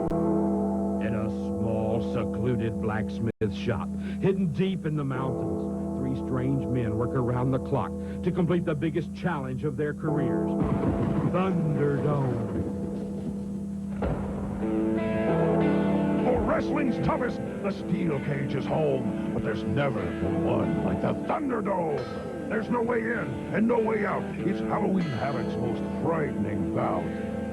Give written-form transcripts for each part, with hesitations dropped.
In a small, secluded blacksmith shop, hidden deep in the mountains, three strange men work around the clock to complete the biggest challenge of their careers. Thunderdome. For wrestling's toughest, the steel cage is home, but there's never been one like the Thunderdome. There's no way in and no way out. It's Halloween Havoc's most frightening bout.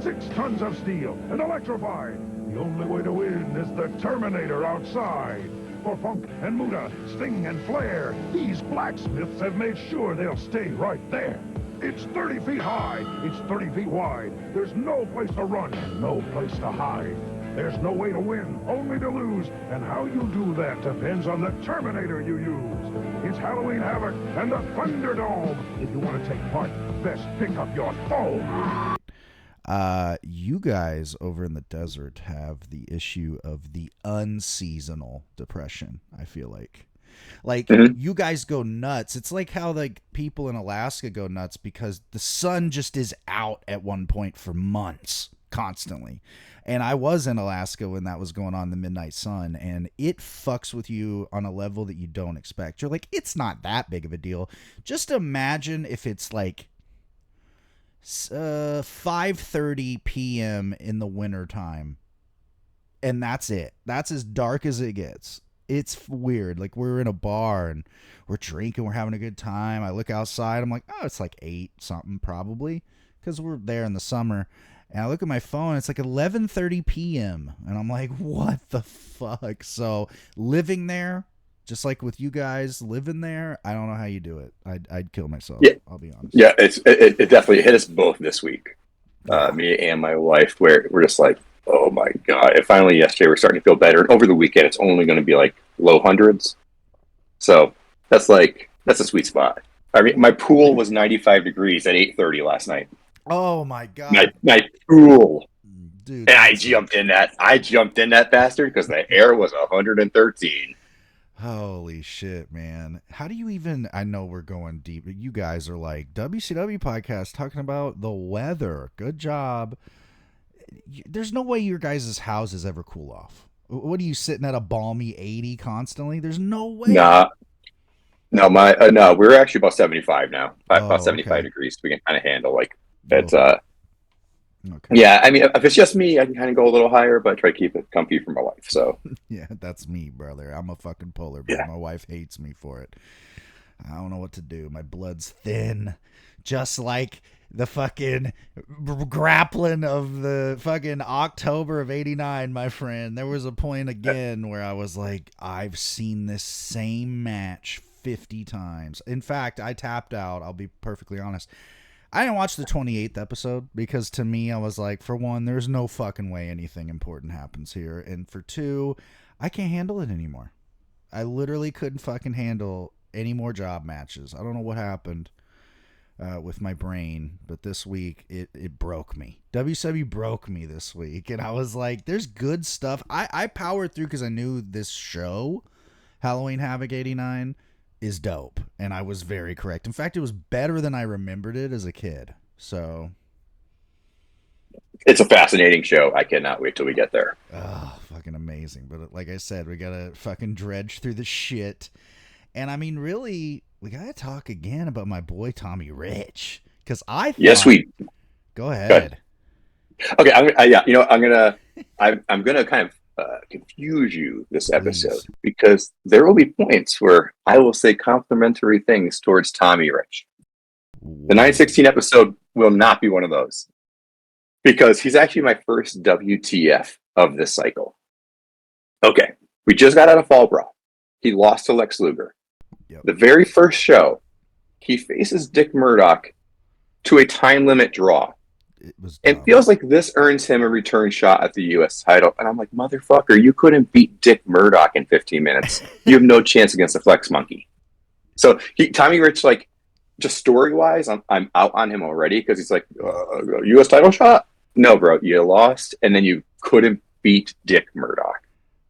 6 tons of steel and electrified. The only way to win is the Terminator outside. For Funk and Muda, Sting and Flair, these blacksmiths have made sure they'll stay right there. It's 30 feet high, it's 30 feet wide. There's no place to run and no place to hide. There's no way to win, only to lose, and how you do that depends on the Terminator you use. It's Halloween Havoc and the Thunderdome. If you want to take part, best pick up your phone. You guys over in the desert have the issue of the unseasonal depression, I feel like. Like, you guys go nuts. It's like how, like, people in Alaska go nuts because the sun just is out at one point for months, constantly. And I was in Alaska when that was going on, the midnight sun, and it fucks with you on a level that you don't expect. You're like, it's not that big of a deal. Just imagine if it's like 5:30 p.m. in the wintertime, and that's it. That's as dark as it gets. It's weird. Like, we're in a bar and we're drinking, we're having a good time. I look outside, I'm like, oh, it's like 8 something probably, because we're there in the summer. And I look at my phone, it's like 11:30 p.m. And I'm like, what the fuck? So living there, just like with you guys living there, I don't know how you do it. I'd kill myself. Yeah. I'll be honest. Yeah, it definitely hit us both this week. Me and my wife, where we're just like, oh my God. And finally yesterday we're starting to feel better. And over the weekend it's only going to be like low hundreds. So that's a sweet spot. I mean, my pool was 95 degrees at 8:30 last night. Oh my God. My pool. Dude. And I jumped in that bastard because the air was 113. Holy shit, man. How do you even, I know we're going deep, but you guys are like, WCW podcast talking about the weather. Good job. There's no way your guys' houses ever cool off. What are you, sitting at a balmy 80 constantly? There's no way. Nah. No, no, we're actually about 75 now. About 75 okay. degrees. We can kind of handle, like, Oh. it's, Okay. yeah, I mean, if it's just me, I can kind of go a little higher, but I try to keep it comfy for my wife, so. Yeah, that's me, brother. I'm a fucking polar bear. Yeah. My wife hates me for it. I don't know what to do. My blood's thin. Just like the fucking grappling of the fucking October of 89, my friend. There was a point again where I was like, I've seen this same match 50 times. In fact, I tapped out. I'll be perfectly honest. I didn't watch the 28th episode because to me, I was like, for one, there's no fucking way anything important happens here. And for two, I can't handle it anymore. I literally couldn't fucking handle any more job matches. I don't know what happened with my brain, but this week it broke me. WCW broke me this week. And I was like, there's good stuff. I powered through because I knew this show, Halloween Havoc 89, is dope, and I was very correct. In fact, it was better than I remembered it as a kid. So It's a fascinating show. I cannot wait till we get there. oh, fucking amazing. But like I said, we gotta fucking dredge through the shit. And I mean, really, we gotta talk again about my boy Tommy Rich, because I thought, Yes, we. go ahead. Okay, I'm gonna kind of confuse you this episode Please. because there will be points where I will say complimentary things towards Tommy Rich. The 916 episode will not be one of those because he's actually my first WTF of this cycle. Okay, we just got out of Fall Brawl. He lost to Lex Luger. Yep. The very first show, he faces Dick Murdoch to a time limit draw. It feels like this earns him a return shot at the U.S. title. And I'm like, motherfucker, you couldn't beat Dick Murdoch in 15 minutes. You have no chance against the Flex Monkey. So Tommy Rich, like, just story-wise, I'm out on him already because he's like, U.S. title shot? No, bro, you lost, and then you couldn't beat Dick Murdoch.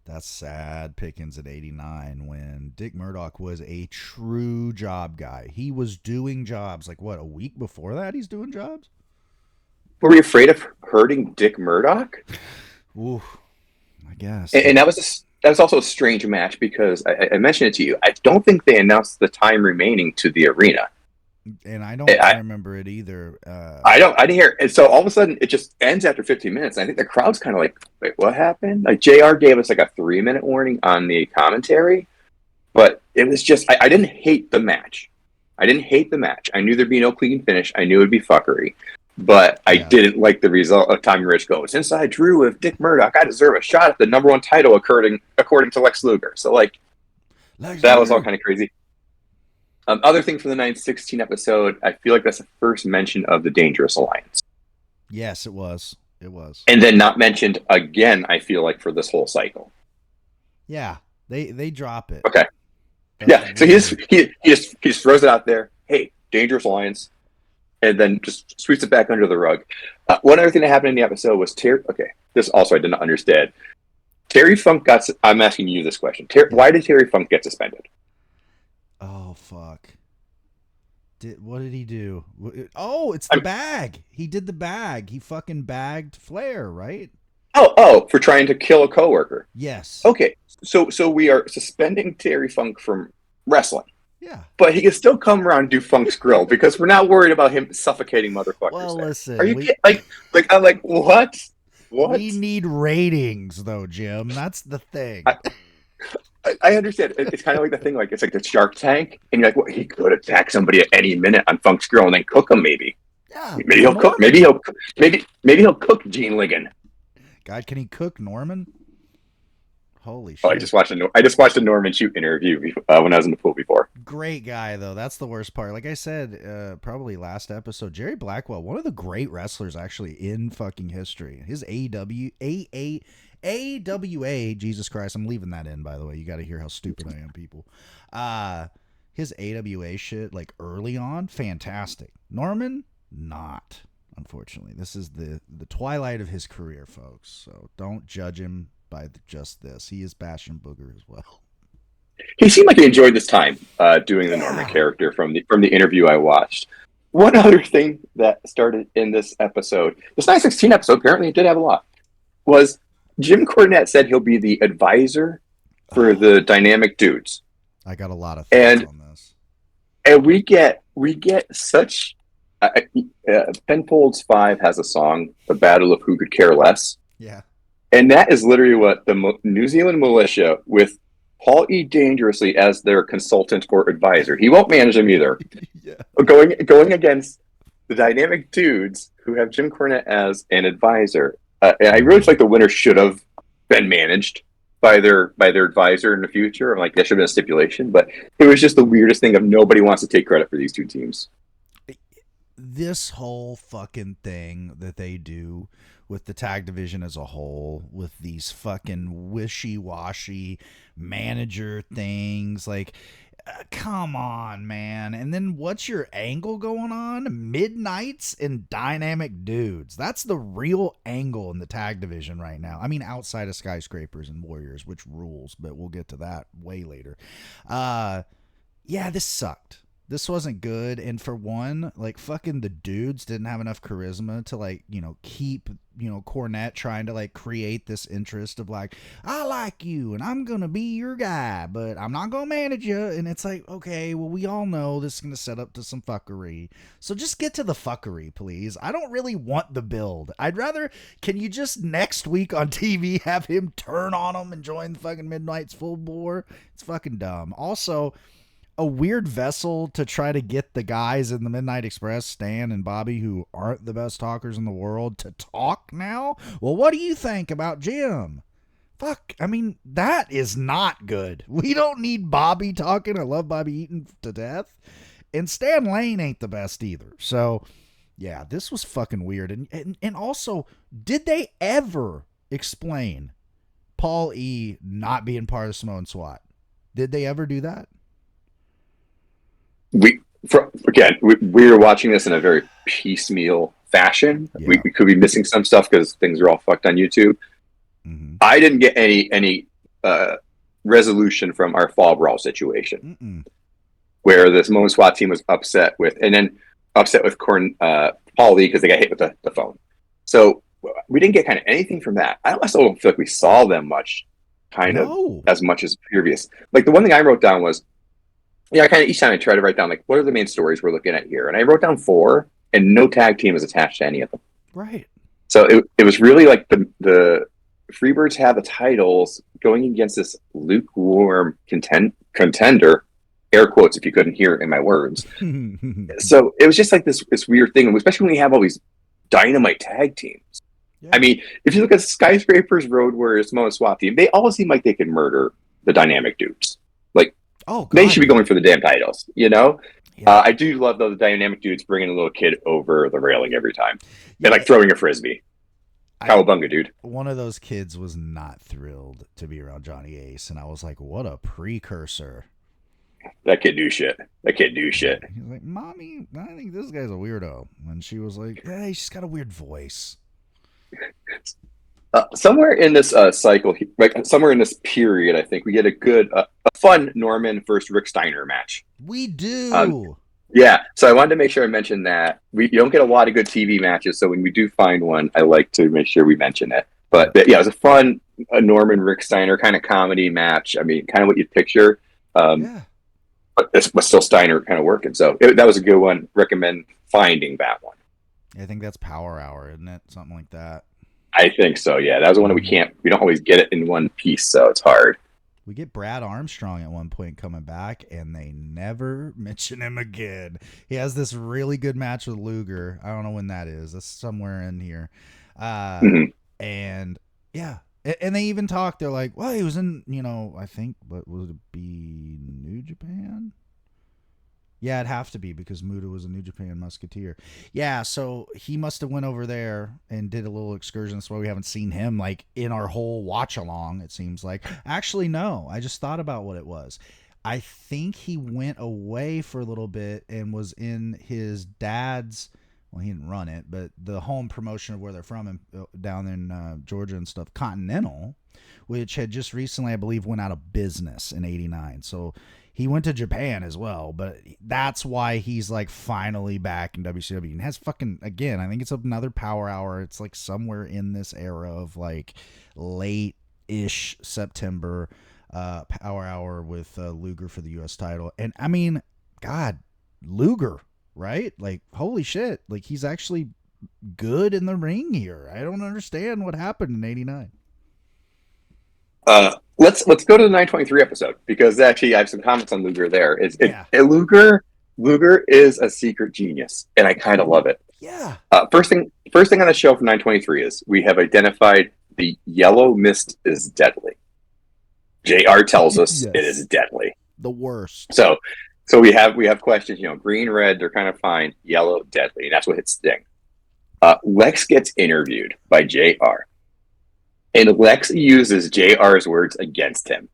That's sad pickings at 89 when Dick Murdoch was a true job guy. He was doing jobs. Like, what, a week before that he's doing jobs? Were we afraid of hurting Dick Murdoch? Ooh, guess. And that was also a strange match because I mentioned it to you. I don't think they announced the time remaining to the arena. And I don't remember it either. I didn't hear it. And so all of a sudden it just ends after 15 minutes. And I think the crowd's kind of like, wait, what happened? Like JR gave us like a 3-minute warning on the commentary, but it was just, I didn't hate the match. I knew there'd be no clean finish. I knew it'd be fuckery, but I didn't like the result of Tommy Rich goes, since I drew with Dick Murdoch, I deserve a shot at the #1 title according to Lex Luger. So like, that was all kind of crazy. Other thing from the 9/16 episode, I feel like that's the first mention of the Dangerous Alliance. Yes, it was. It was. And then not mentioned again, I feel like, for this whole cycle. Yeah, they drop it. Okay. So he just throws it out there. Hey, Dangerous Alliance. And then just sweeps it back under the rug. One other thing that happened in the episode was this also I did not understand. Terry Funk I'm asking you this question. Why did Terry Funk get suspended? Oh, fuck. What did he do? Oh, it's the bag. He did the bag. He fucking bagged Flair, right? Oh, for trying to kill a coworker. Yes. Okay, so we are suspending Terry Funk from wrestling. Yeah. But he can still come around and do Funk's Grill because we're not worried about him suffocating motherfuckers. Well, listen. Are you I'm like, what? What? We need ratings, though, Jim. That's the thing. I understand. It's kind of like the thing, like it's like the Shark Tank, and you're like, well, he could attack somebody at any minute on Funk's Grill and then cook him. Maybe. Yeah. Maybe he'll cook. Maybe he'll cook Gene Ligon. God, can he cook Norman? Holy shit! Oh, I just watched a Norman Shoot interview when I was in the pool before. Great guy, though. That's the worst part. Like I said, probably last episode, Jerry Blackwell, one of the great wrestlers actually in fucking history. His AWA, Jesus Christ, I'm leaving that in, by the way. You got to hear how stupid I am, people. His AWA shit, like early on, fantastic. Norman, not, unfortunately. This is the twilight of his career, folks. So don't judge him by just this. He is bashing Booger as well. He seemed like he enjoyed this time doing the Norman character from the interview I watched. One other thing that started in this episode, this 9/16 episode, apparently it did have a lot, was Jim Cornette said he'll be the advisor for the Dynamic Dudes. I got a lot of thoughts on this. And we get such... Penfolds 5 has a song, The Battle of Who Could Care Less. Yeah. And that is literally what the New Zealand militia, with Paul E. Dangerously as their consultant or advisor. He won't manage them either. Yeah. Going against the Dynamic Dudes who have Jim Cornette as an advisor. And I really feel like the winner should have been managed by their advisor in the future. I'm like, that should have been a stipulation. But it was just the weirdest thing of nobody wants to take credit for these two teams. This whole fucking thing that they do with the tag division as a whole, with these fucking wishy-washy manager things, like, come on, man. And then what's your angle going on? Midnights and Dynamic Dudes. That's the real angle in the tag division right now. I mean, outside of Skyscrapers and Warriors, which rules, but we'll get to that way later. Yeah, this sucked. This wasn't good, and for one, like, fucking the Dudes didn't have enough charisma to, like, keep, Cornette trying to, like, create this interest of, like, I like you, and I'm gonna be your guy, but I'm not gonna manage you, and it's like, okay, well, we all know this is gonna set up to some fuckery, so just get to the fuckery, please. I don't really want the build. I'd rather, can you just next week on TV have him turn on him and join the fucking Midnight's full bore? It's fucking dumb. Also, a weird vessel to try to get the guys in the Midnight Express, Stan and Bobby, who aren't the best talkers in the world, to talk now? Well, what do you think about Jim? Fuck, I mean, that is not good. We don't need Bobby talking. I love Bobby Eaton to death. And Stan Lane ain't the best either. So, yeah, this was fucking weird. And also, did they ever explain Paul E. not being part of Samoan SWAT? Did they ever do that? We were watching this in a very piecemeal fashion. Yeah. We could be missing some stuff because things are all fucked on YouTube. Mm-hmm. I didn't get any resolution from our fall brawl situation, where this Samoan SWAT team was upset with Paul Lee because they got hit with the phone. So we didn't get kind of anything from that. I also don't feel like we saw them much, as much as previous. Like the one thing I wrote down was, I kind of each time I try to write down like what are the main stories we're looking at here, and I wrote down 4, and no tag team is attached to any of them. Right. So it was really like the Freebirds have the titles going against this lukewarm contender, air quotes if you couldn't hear it in my words. So it was just like this weird thing, especially when you have all these dynamite tag teams. Yeah. I mean, if you look at Skyscrapers, Road Warriors, Samoa SWAT team, they all seem like they can murder the dynamic dudes. Like, they should be going for the damn titles, you know? Yeah. I do love though the dynamic dudes bringing a little kid over the railing every time. Yeah. And like throwing a frisbee. Cowabunga, dude. One of those kids was not thrilled to be around Johnny Ace, and I was like, what a precursor. That kid do shit. He's like, Mommy, I think this guy's a weirdo. And she was like, yeah, he's just got a weird voice. Somewhere in this cycle, like somewhere in this period, I think we get a fun Norman versus Rick Steiner match. We do. Yeah, so I wanted to make sure I mentioned that. You don't get a lot of good TV matches, so when we do find one, I like to make sure we mention it. But yeah, it was a fun Norman Rick Steiner kind of comedy match. I mean, kind of what you'd picture. But still Steiner kind of working. So that was a good one. Recommend finding that one. I think that's Power Hour, isn't it? Something like that. I think so, yeah. That was the one that we don't always get it in one piece, so it's hard. We get Brad Armstrong at one point coming back, and they never mention him again. He has this really good match with Luger. I don't know when that is. That's somewhere in here. And yeah, and they even talk. They're like, well, he was in, I think, what would it be, New Japan? Yeah, it'd have to be because Muta was a New Japan Musketeer. Yeah, so he must have went over there and did a little excursion. That's why we haven't seen him like in our whole watch along, it seems like. Actually, no. I just thought about what it was. I think he went away for a little bit and was in his dad's, well, he didn't run it, but the home promotion of where they're from down in Georgia and stuff, Continental, which had just recently, I believe, went out of business in '89. So he went to Japan as well, but that's why he's like finally back in WCW and has fucking, again, I think it's another Power Hour. It's like somewhere in this era of like late-ish September Power Hour with Luger for the U.S. title. And I mean, God, Luger, right? Like, holy shit. Like, he's actually good in the ring here. I don't understand what happened in '89. Let's go to the 923 episode because actually I have some comments on Luger there. Luger is a secret genius, and I kind of love it. Yeah. First thing on the show for 923 is we have identified the yellow mist is deadly. JR tells us It is deadly. The worst. So we have questions. Green, red, they're kind of fine. Yellow, deadly, and that's what hits Sting. Lex gets interviewed by JR. And Lex uses JR's words against him.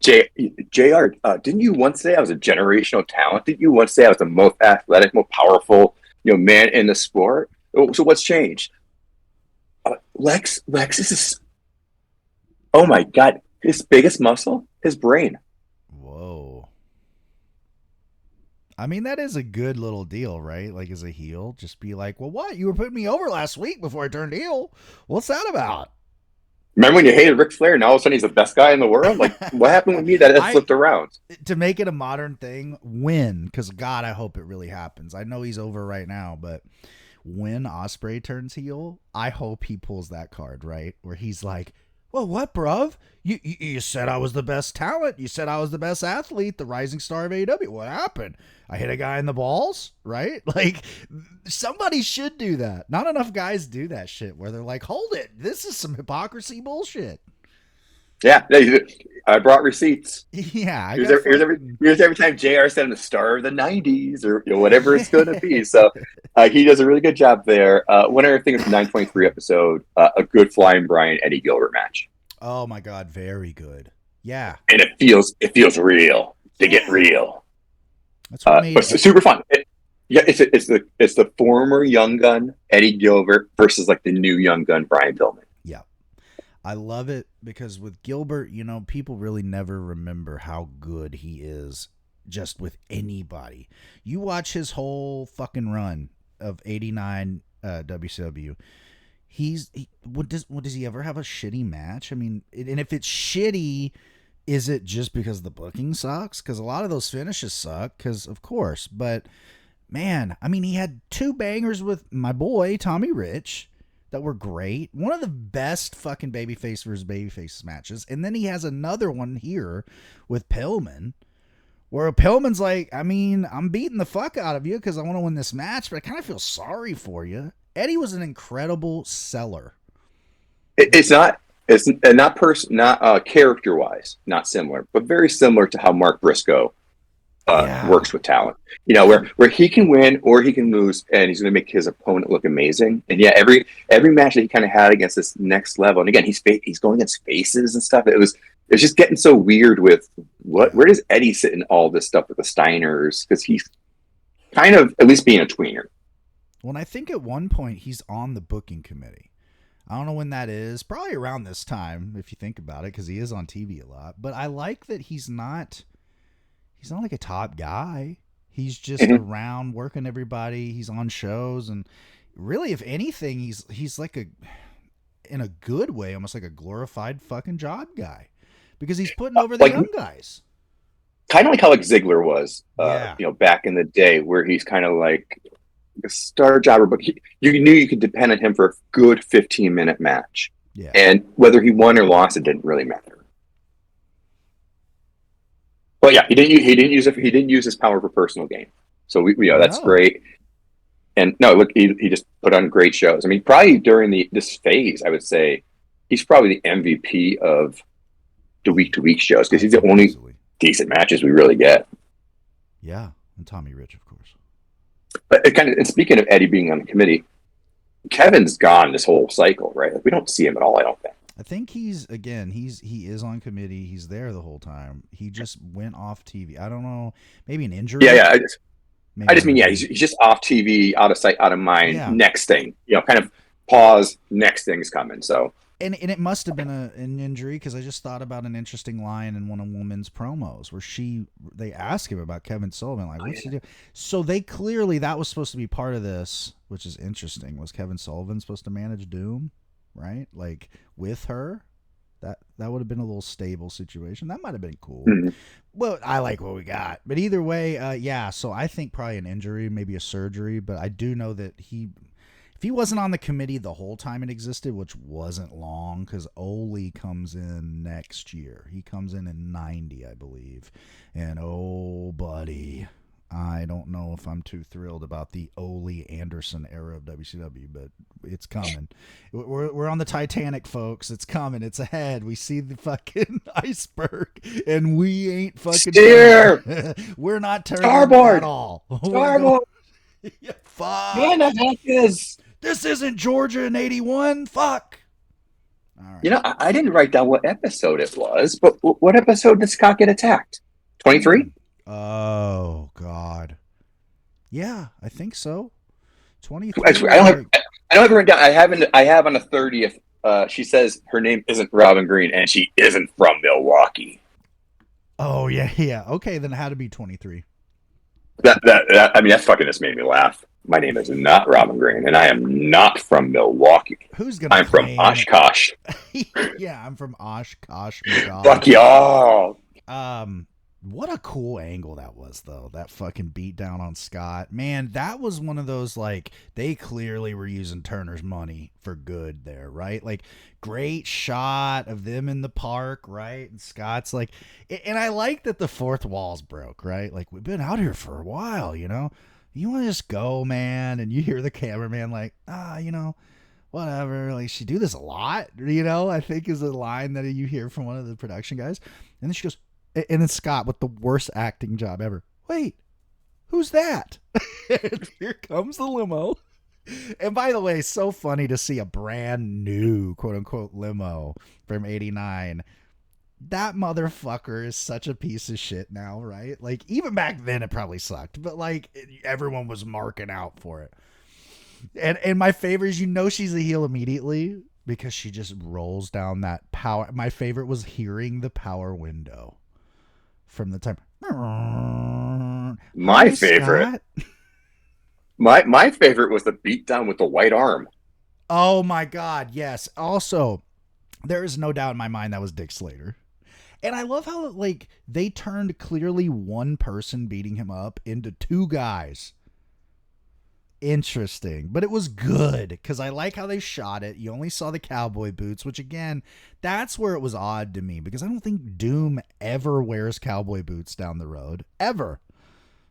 JR, didn't you once say I was a generational talent? Didn't you once say I was the most athletic, most powerful, man in the sport? So what's changed? Lex is oh my God, his biggest muscle, his brain. Whoa. I mean, that is a good little deal, right? Like, as a heel, just be like, well, what? You were putting me over last week before I turned heel. What's that about? Remember when you hated Ric Flair and all of a sudden he's the best guy in the world? Like, what happened with me that it flipped around? To make it a modern thing, when, because God, I hope it really happens. I know he's over right now, but when Ospreay turns heel, I hope he pulls that card, right? Where he's like, well, what, bruv? You said I was the best talent. You said I was the best athlete, the rising star of AEW. What happened? I hit a guy in the balls, right? Like, somebody should do that. Not enough guys do that shit where they're like, hold it. This is some hypocrisy bullshit. Yeah, I brought receipts. Yeah. Here's every time JR said I'm the star of the 90s or whatever it's going to be. So he does a really good job there. One other thing is the 923 episode, a good Flying Brian Eddie Gilbert match. Oh my God, very good. Yeah. And it feels real. They get real. That's what made it super fun. It's the former Young Gun Eddie Gilbert versus like the new Young Gun Brian Pillman. Yeah. I love it because with Gilbert, people really never remember how good he is just with anybody. You watch his whole fucking run of '89 WCW. does he ever have a shitty match? I mean, and if it's shitty, is it just because the booking sucks? Because a lot of those finishes suck, because of course. But man, I mean, he had 2 bangers with my boy Tommy Rich that were great. One of the best fucking babyface versus babyface matches. And then he has another one here with Pillman, where Pillman's like, I mean, I'm beating the fuck out of you because I want to win this match, but I kind of feel sorry for you. Eddie was an incredible seller. It's not character wise, not similar, but very similar to how Mark Briscoe works with talent. You know, where he can win or he can lose, and he's going to make his opponent look amazing. And yeah, every match that he kind of had against this next level, and again, he's going against faces and stuff. It's just getting so weird with where does Eddie sit in all this stuff with the Steiners, because he's kind of at least being a tweener. Well, I think at one point he's on the booking committee. I don't know when that is. Probably around this time, if you think about it, because he is on TV a lot. But I like that he's not like a top guy. He's just around working everybody. He's on shows, and really, if anything, he's like in a good way, almost like a glorified fucking job guy, because he's putting over the young guys. Kind of like how like Ziggler was, you know, back in the day, where he's kind of like a star jobber, but you knew you could depend on him for a good 15-minute match. Yeah. And whether he won or lost, it didn't really matter. But yeah, he didn't use his power for personal gain. So that's great. And no, look, he just put on great shows. I mean, probably during this phase, I would say he's probably the MVP of the week-to-week shows, because he's the only decent matches we really get. Yeah, and Tommy Rich, of course. But and speaking of Eddie being on the committee, Kevin's gone this whole cycle, right? Like, we don't see him at all, I don't think. I think he is on committee. He's there the whole time. He just went off TV. I don't know, maybe an injury. Yeah. I just mean, he's just off TV, out of sight, out of mind. Yeah. Next thing, kind of pause. Next thing's coming. So. And it must have been an injury, because I just thought about an interesting line in one of Woman's promos where they ask him about Kevin Sullivan, like, what's he do? So that was supposed to be part of this, which is interesting. Was Kevin Sullivan supposed to manage Doom, right? Like with her? That would have been a little stable situation. That might have been cool. Mm-hmm. Well, I like what we got. But either way, so I think probably an injury, maybe a surgery, but I do know that if he wasn't on the committee the whole time it existed, which wasn't long, because Ole comes in next year. He comes in 90, I believe. And oh, buddy, I don't know if I'm too thrilled about the Ole Anderson era of WCW, but it's coming. We're on the Titanic, folks. It's coming. It's ahead. We see the fucking iceberg, and we ain't fucking steer. We're not turning Starboard at all. Starboard. Yeah, fuck. Man, the heck is. This isn't Georgia in 81. Fuck. All right. I didn't write down what episode it was, but what episode did Scott get attacked? 23? Oh, God. Yeah, I think so. 23. I don't have it written down. I have on the 30th. She says her name isn't Robin Green, and she isn't from Milwaukee. Oh, yeah. Okay, then it had to be 23. That fucking just made me laugh. My name is not Robin Green, and I am not from Milwaukee. I'm from Oshkosh. Yeah, I'm from Oshkosh. Fuck y'all. What a cool angle that was, though. That fucking beat down on Scott. Man, that was one of those, like, they clearly were using Turner's money for good there, right? Like, great shot of them in the park, right? And Scott's like, and I like that the fourth wall's broke, right? Like, we've been out here for a while, you want to just go, man. And you hear the cameraman like, whatever. Like, she do this a lot, I think is a line that you hear from one of the production guys. And then she goes, and then Scott with the worst acting job ever. Wait, who's that? And here comes the limo. And by the way, so funny to see a brand new quote unquote limo from 89. That motherfucker is such a piece of shit now, right? Like, even back then it probably sucked, but like everyone was marking out for it. And my favorite is, she's a heel immediately because she just rolls down that power. My favorite was hearing the power window from the time. My favorite. My favorite was the beatdown with the white arm. Oh my God, yes. Also, there is no doubt in my mind that was Dick Slater. And I love how like they turned clearly one person beating him up into two guys. Interesting, but it was good because I like how they shot it. You only saw the cowboy boots, which again, that's where it was odd to me because I don't think Doom ever wears cowboy boots down the road ever.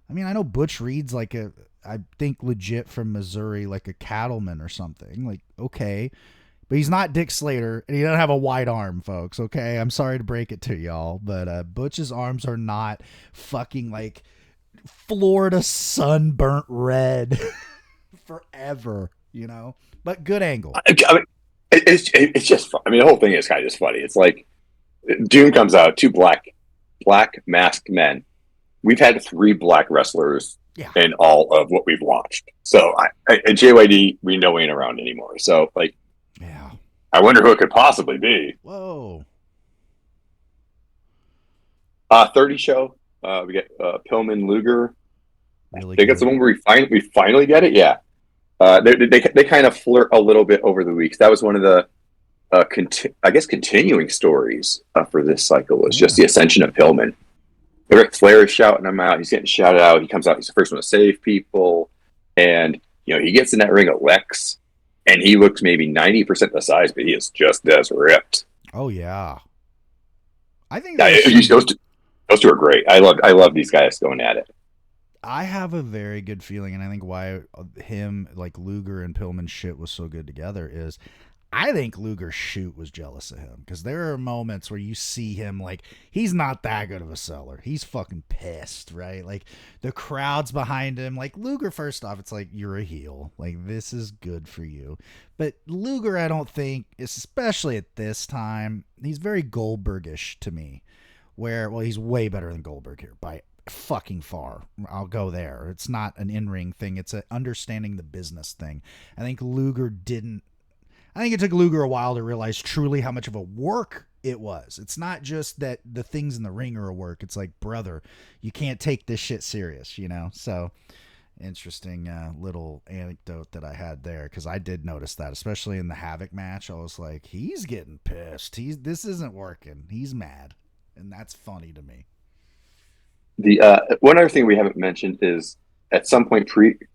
I mean, I know Butch Reed's like I think legit from Missouri, like a cattleman or something. Like, okay. But he's not Dick Slater, and he doesn't have a wide arm, folks, okay? I'm sorry to break it to y'all, but Butch's arms are not fucking, like, Florida sunburnt red forever, you know? But good angle. I mean, it's just fun. I mean, the whole thing is kind of just funny. It's like, Dune comes out, two black masked men. We've had 3 black wrestlers in all of what we've watched. So, JYD, we know ain't around anymore. So, like, yeah. I wonder who it could possibly be. Whoa. 30 show. We get Pillman Luger. Really I think it's the one where we finally get it. Yeah. They kind of flirt a little bit over the weeks. That was one of the continuing stories for this cycle was just the ascension of Pillman. Ric Flair is shouting him out. He's getting shouted out. He comes out. He's the first one to save people, and he gets in that ring at Lex. And he looks maybe 90% the size, but he is just as ripped. Oh yeah, I think those two are great. I love these guys going at it. I have a very good feeling, and I think why him like Luger and Pillman shit was so good together is I think Luger's shoot was jealous of him because there are moments where you see him like he's not that good of a seller. He's fucking pissed, right? Like the crowd's behind him. Like Luger, first off, it's like you're a heel. Like this is good for you. But Luger, I don't think, especially at this time, he's very Goldbergish to me. Where he's way better than Goldberg here by fucking far. I'll go there. It's not an in-ring thing. It's a understanding the business thing. I think it took Luger a while to realize truly how much of a work it was. It's not just that the things in the ring are a work. It's like, brother, you can't take this shit serious, So, interesting little anecdote that I had there because I did notice that, especially in the Havoc match. I was like, he's getting pissed. This isn't working. He's mad, and that's funny to me. The one other thing we haven't mentioned is at some point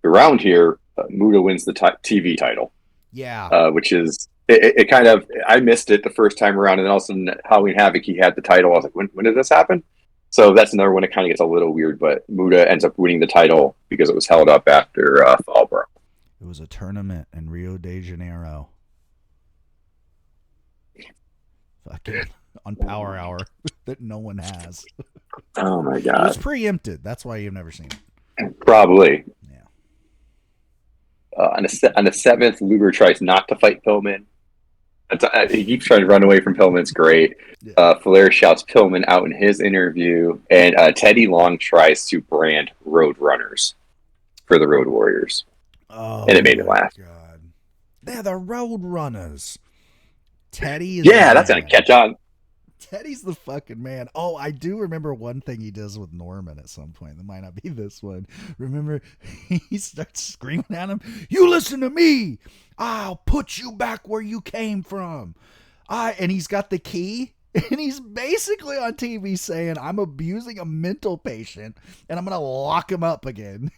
around here, Muda wins the TV title. Yeah. Which is it kind of I missed it the first time around, and then all of a sudden Halloween Havoc he had the title. I was like, when did this happen? So that's another one that kind of gets a little weird, but Muda ends up winning the title because it was held up after Fall Brawl. It was a tournament in Rio de Janeiro. Fucking on Power Hour that no one has. Oh my god. It was preempted. That's why you've never seen it. Probably. Yeah. On the 7th, Luger tries not to fight Pillman. He keeps trying to run away from Pillman. It's great. Yeah. Flair shouts Pillman out in his interview, and Teddy Long tries to brand Road Runners for the Road Warriors. Oh, and it made me laugh. God. They're the Road Runners. Teddy is that's going to catch on. Teddy's the fucking man. Oh, I do remember one thing he does with Norman at some point. That might not be this one. Remember, he starts screaming at him, "You listen to me! I'll put you back where you came from." And he's got the key, and he's basically on TV saying, "I'm abusing a mental patient, and I'm going to lock him up again."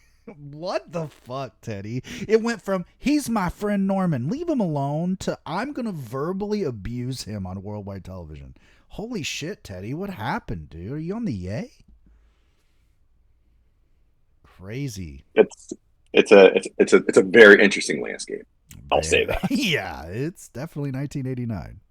What the fuck, Teddy? It went from, "He's my friend Norman, leave him alone," to "I'm going to verbally abuse him on worldwide television." Holy shit, Teddy, what happened, dude? Are you on the yay? Crazy. It's a very interesting landscape. I'll say that. Yeah, it's definitely 1989.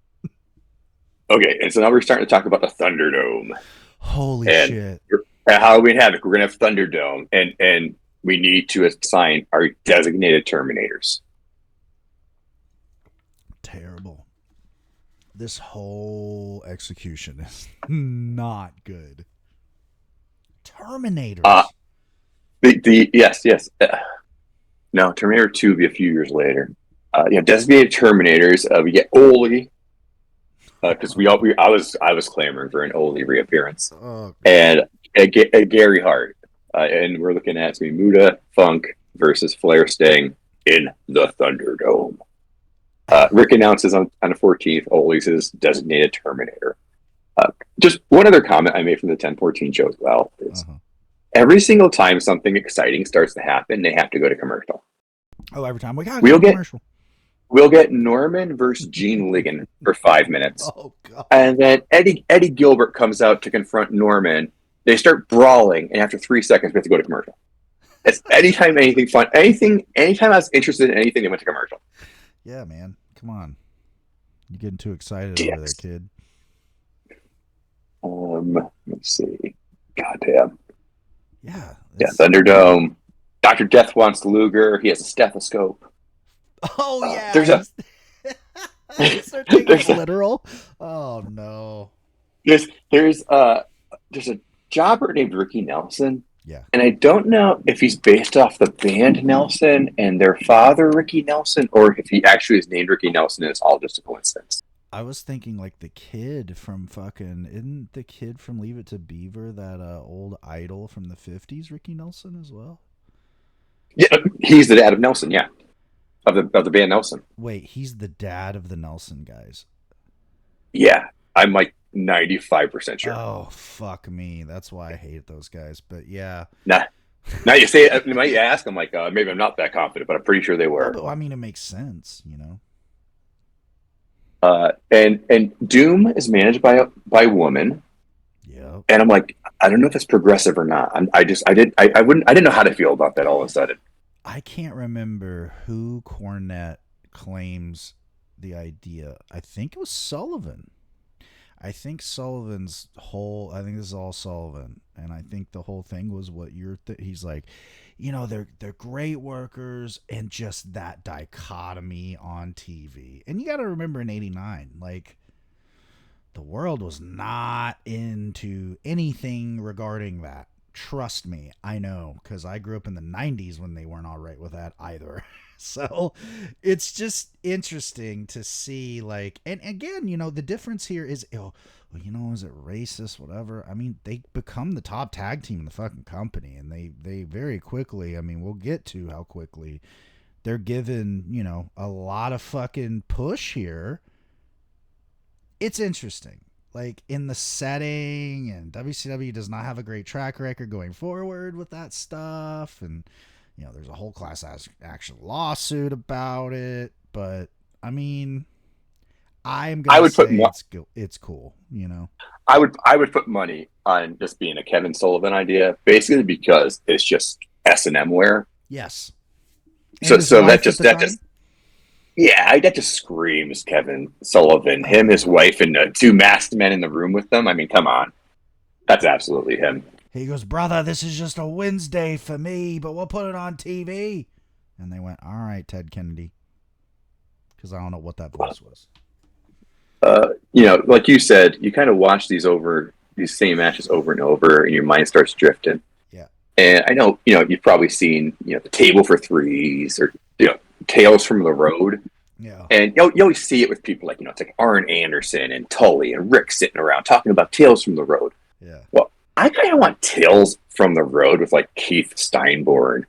Okay, and so now we're starting to talk about the Thunderdome. Holy shit. At Halloween Havoc, we're gonna have Thunderdome, and we need to assign our designated Terminators. Terrible. This whole execution is not good. Terminators. Yes. No, Terminator 2 will be a few years later. Designated Terminators. We get Ole, because I was clamoring for an Ole reappearance, and Gary Hart, and we're looking at it's gonna be Muda Funk versus Flair Sting in the Thunderdome. Rick announces on the 14th, Ole's his designated Terminator. Just one other comment I made from the 1014 show as well is every single time something exciting starts to happen, they have to go to commercial. Oh, every time we got to commercial. We'll get Norman versus Gene Ligon for 5 minutes. Oh, God. And then Eddie Gilbert comes out to confront Norman. They start brawling, and after 3 seconds, we have to go to commercial. It's anytime anything fun, anytime I was interested in anything, they went to commercial. Yeah, man. Come on. You're getting too excited over there, kid. Let's see. Goddamn. Yeah. Thunderdome. Dr. Death wants Luger. He has a stethoscope. Oh, yeah. There's a... Start taking it literal. Oh, no. There's a jobber named Ricky Nelson. Yeah. And I don't know if he's based off the band Nelson and their father, Ricky Nelson, or if he actually is named Ricky Nelson and it's all just a coincidence. I was thinking like the kid from isn't the kid from Leave It to Beaver that old idol from the 50s, Ricky Nelson as well? Yeah, he's the dad of Nelson, yeah. Of the band Nelson. Wait, he's the dad of the Nelson guys. Yeah, I'm like 95% sure. Oh, fuck me. That's why I hate those guys. But yeah. Nah. Now you say it, you might ask, I'm like, maybe I'm not that confident, but I'm pretty sure they were. Well, I mean, it makes sense, you know. And Doom is managed by a woman. Yeah. And I'm like, I don't know if it's progressive or not. I didn't know how to feel about that all of a sudden. I can't remember who Cornette claims the idea. I think it was Sullivan. I think Sullivan's whole, I think this is all Sullivan, and I think the whole thing was what he's like, you know, they're great workers, and just that dichotomy on TV. And you got to remember in '89, like, the world was not into anything regarding that. Trust me, I know, because I grew up in the 90s when they weren't all right with that either. So it's just interesting to see, like, and again, you know, the difference here is, is it racist, whatever? I mean, they become the top tag team in the fucking company, and they very quickly, I mean, we'll get to how quickly they're given, you know, a lot of fucking push here. It's interesting. Like, in the setting, and WCW does not have a great track record going forward with that stuff, and you know, there's a whole class action lawsuit about it, but I mean, it's cool, you know. I would put money on just being a Kevin Sullivan idea, basically because it's just S&M wear. Yes. So that just that just screams Kevin Sullivan. Him, his wife, and the two masked men in the room with them. I mean, come on, that's absolutely him. He goes, brother, this is just a Wednesday for me, but we'll put it on TV. And they went, all right, Ted Kennedy. Because I don't know what that voice was. You know, like you said, you kind of watch these same matches over and over, and your mind starts drifting. Yeah. And I know, you know, you've probably seen, you know, the Table for Threes or, you know, Tales from the Road. Yeah. And you always see it with people like, you know, it's like Arn Anderson and Tully and Rick sitting around talking about Tales from the Road. Yeah. Well, I kind of want Tales from the Road with like Keith Steinborn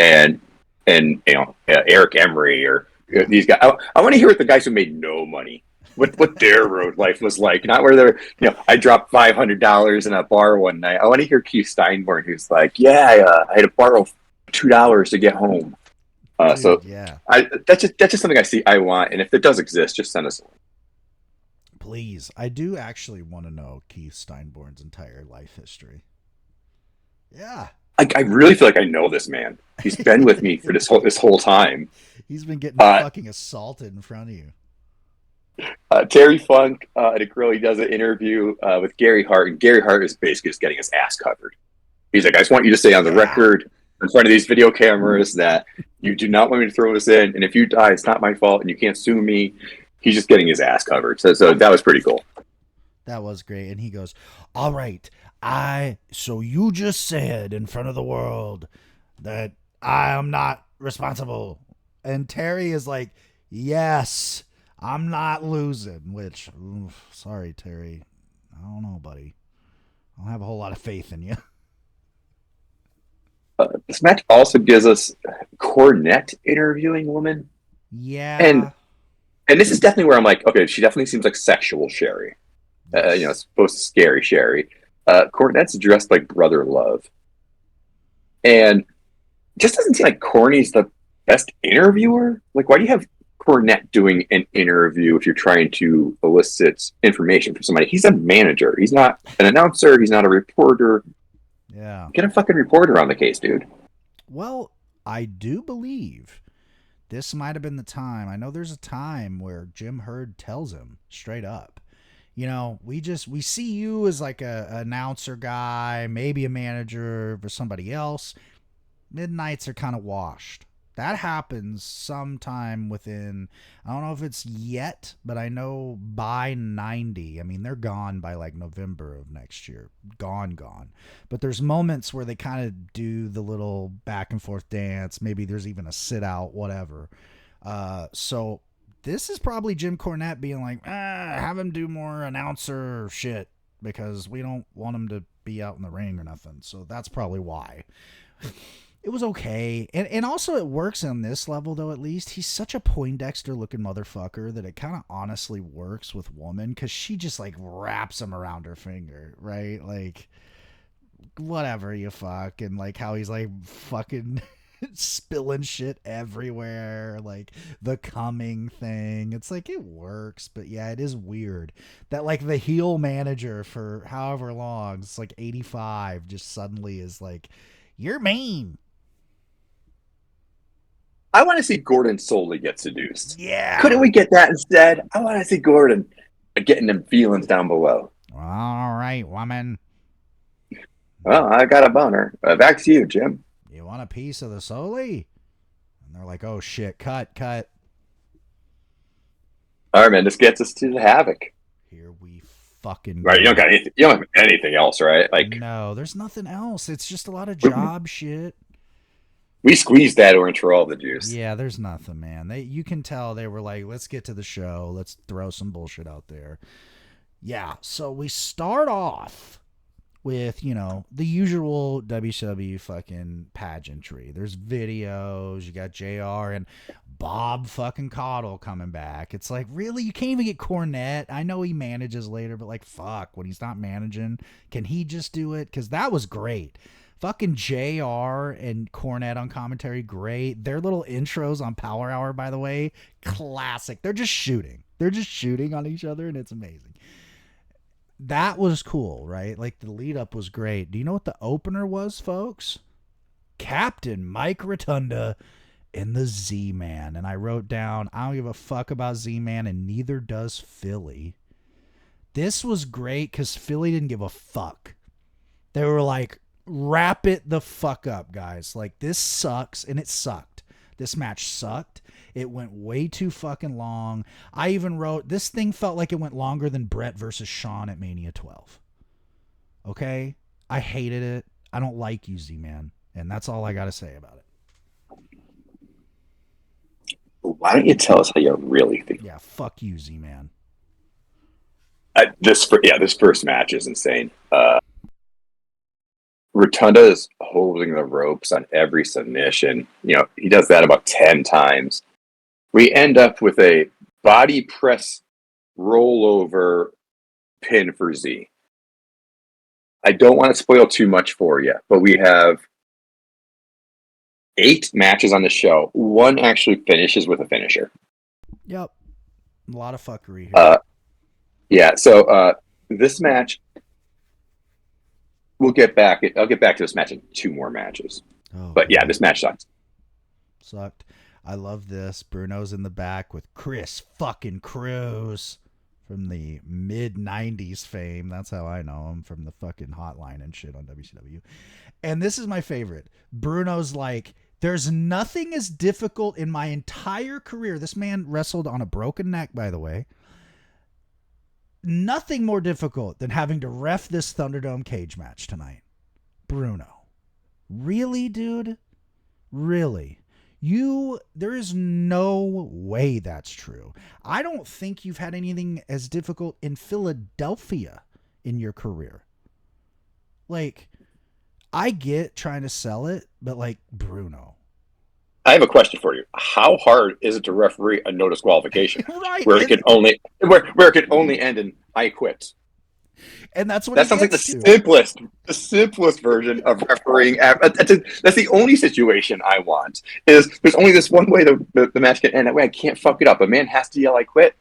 and you know, Eric Emery or these guys. I want to hear what the guys who made no money, what their road life was like. Not where they're, you know, I dropped $500 in a bar one night. I want to hear Keith Steinborn who's like, yeah, I had to borrow $2 to get home. Dude, yeah, that's just something I want, and if it does exist, just send us a link. Please. I do actually want to know Keith Steinborn's entire life history. Yeah. I really feel like I know this man. He's been with me for this whole time. He's been getting fucking assaulted in front of you. Terry Funk at a Grill, he does an interview with Gary Hart, and Gary Hart is basically just getting his ass covered. He's like, I just want you to say on the record in front of these video cameras that you do not want me to throw this in, and if you die, it's not my fault, and you can't sue me. He's just getting his ass covered. So that was pretty cool. That was great. And he goes, all right, so you just said in front of the world that I am not responsible. And Terry is like, yes, I'm not losing, which, sorry, Terry. I don't know, buddy. I don't have a whole lot of faith in you. This match also gives us Cornette interviewing woman. Yeah. And And this is definitely where I'm like, okay, she definitely seems like sexual Sherry. Supposed to scary Sherry. Cornette's dressed like Brother Love. And just doesn't seem like Corny's the best interviewer. Like, why do you have Cornette doing an interview if you're trying to elicit information from somebody? He's a manager. He's not an announcer. He's not a reporter. Yeah. Get a fucking reporter on the case, dude. Well, I do believe this might have been the time. I know there's a time where Jim Herd tells him straight up, we see you as like an announcer guy, maybe a manager for somebody else. Midnights are kind of washed. That happens sometime within, I don't know if it's yet, but I know by 90, I mean, they're gone by like November of next year. Gone. But there's moments where they kind of do the little back and forth dance. Maybe there's even a sit out, whatever. So this is probably Jim Cornette being like, have him do more announcer shit because we don't want him to be out in the ring or nothing. So that's probably why. It was okay. And also it works on this level, though, at least. He's such a Poindexter-looking motherfucker that it kind of honestly works with woman because she just, like, wraps him around her finger, right? Like, whatever, you fuck. And, like, how he's, like, fucking spilling shit everywhere. Like, the coming thing. It's like, it works. But, yeah, it is weird that, like, the heel manager for however long, it's like 85, just suddenly is like, you're mean. I want to see Gordon Soley get seduced. Yeah. Couldn't we get that instead? I want to see Gordon getting them feelings down below. All right, woman. Well, I got a boner. Back to you, Jim. You want a piece of the Soley? And they're like, oh, shit, cut. All right, man, this gets us to the Havoc. Here we fucking right, go. You don't have anything else, right? Like, no, there's nothing else. It's just a lot of job shit. We squeezed that orange for all the juice. Yeah, there's nothing, man. You can tell they were like, let's get to the show. Let's throw some bullshit out there. Yeah, so we start off with, the usual WCW fucking pageantry. There's videos. You got JR and Bob fucking Caudle coming back. It's like, really? You can't even get Cornette? I know he manages later, but like, fuck, when he's not managing, can he just do it? Because that was great. Fucking JR and Cornette on commentary, great. Their little intros on Power Hour, by the way, classic. They're just shooting. They're just shooting on each other, and it's amazing. That was cool, right? Like, the lead-up was great. Do you know what the opener was, folks? Captain Mike Rotunda and the Z-Man. And I wrote down, I don't give a fuck about Z-Man, and neither does Philly. This was great because Philly didn't give a fuck. They were like, wrap it the fuck up, guys. Like, this sucks, and it sucked. This match sucked. It went way too fucking long. I even wrote, this thing felt like it went longer than Brett versus Shawn at Mania 12. Okay? I hated it. I don't like you, Z-Man. And that's all I got to say about it. Why don't you tell us how you really feel? Yeah, fuck you, Z-Man. This first match is insane. Rotunda is holding the ropes on every submission. He does that about 10 times. We end up with a body press rollover pin for Z. I don't want to spoil too much for you, but we have 8 matches on the show. One actually finishes with a finisher. Yep. A lot of fuckery here. Yeah, so this match, I'll get back to this match in 2 more matches. Oh, but yeah, this match sucked. I love this. Bruno's in the back with Chris fucking Cruz from the mid-90s fame. That's how I know him, from the fucking hotline and shit on WCW. And this is my favorite. Bruno's like, there's nothing as difficult in my entire career. This man wrestled on a broken neck, by the way. Nothing more difficult than having to ref this Thunderdome cage match tonight. Bruno. Really, dude? Really? There is no way that's true. I don't think you've had anything as difficult in Philadelphia in your career. Like, I get trying to sell it, but like, Bruno. I have a question for you. How hard is it to referee a no disqualification Right. where it can only end in "I quit"? And that's what That sounds like the simplest version of refereeing. That's the only situation I want. Is there's only this one way the match can end that way. I can't fuck it up. A man has to yell, "I quit."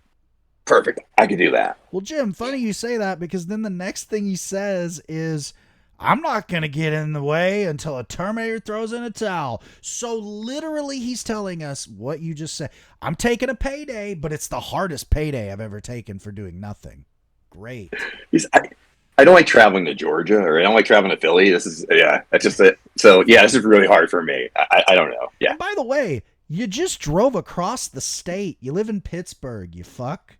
Perfect. I can do that. Well, Jim, funny you say that, because then the next thing he says is, I'm not going to get in the way until a Terminator throws in a towel. So literally he's telling us what you just said. I'm taking a payday, but it's the hardest payday I've ever taken for doing nothing. Great. I don't like traveling to Georgia, or I don't like traveling to Philly. That's just it. So yeah, this is really hard for me. I don't know. Yeah. And by the way, you just drove across the state. You live in Pittsburgh, you fuck.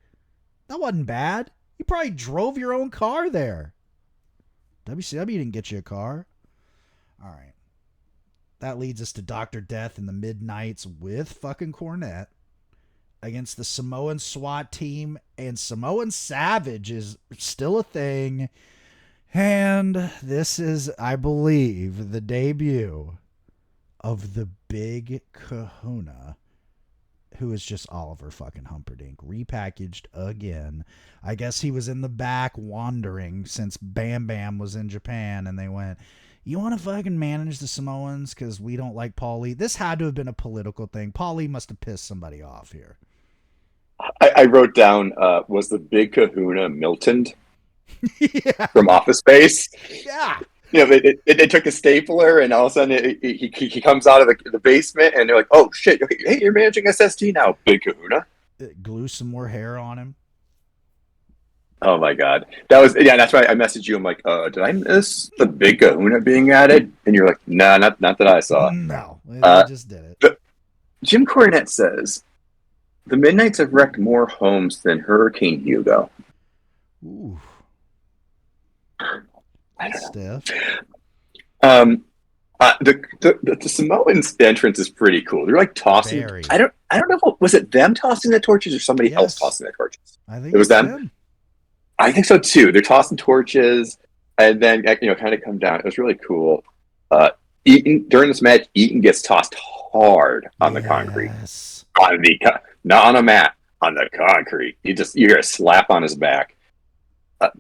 That wasn't bad. You probably drove your own car there. WCW didn't get you a car. All right. That leads us to Dr. Death in the Midnights with fucking Cornette against the Samoan SWAT team. And Samoan Savage is still a thing. And this is, I believe, the debut of the Big Kahuna, who is just Oliver fucking Humperdinck, repackaged again. I guess he was in the back wandering since Bam Bam was in Japan, and they went, you want to fucking manage the Samoans because we don't like Paulie? This had to have been a political thing. Paulie must have pissed somebody off here. I wrote down, was the Big Kahuna Milton Yeah. from Office Space? Yeah. You know, they took a stapler, and all of a sudden he comes out of the basement, and they're like, "Oh shit! Hey, you're managing SST now, Big Kahuna." Glue some more hair on him. Oh my god, that's why I messaged you. I'm like, did I miss the Big Kahuna being added? And you're like, nah, not that I saw. No, they just did it. Jim Cornette says the Midnights have wrecked more homes than Hurricane Hugo. Ooh. I don't know. Stiff. The Samoans entrance is pretty cool. They're like tossing. Very. I don't know. Was it them tossing the torches or somebody else tossing the torches? I think it was them. I think so too. They're tossing torches, and then kind of come down. It was really cool. Eaton during this match, Eaton gets tossed hard on the concrete, not on a mat, on the concrete. You hear a slap on his back.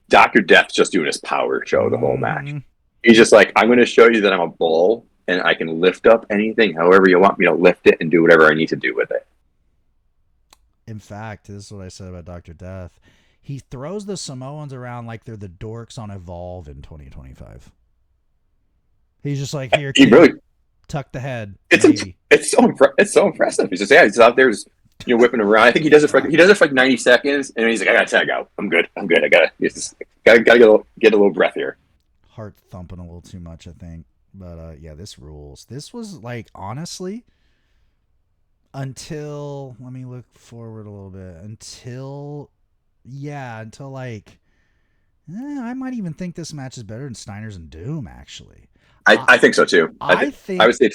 Dr. Death's just doing his power show the whole match. He's just like, I'm going to show you that I'm a bull and I can lift up anything however you want me to lift it and do whatever I need to do with it. In fact, this is what I said about Dr. Death. He throws the Samoans around like they're the dorks on Evolve in 2025. He's just like, here, kid, really tuck the head. It's so impressive. He's just out there just whipping around. I think he does it for like 90 seconds, and he's like, I gotta tag out. I'm good. I gotta get a little breath here. Heart thumping a little too much, I think. But yeah, this rules. This was like, honestly, until let me look forward a little bit. Until like, I might even think this match is better than Steiners and Doom. Actually, I think so too. I would say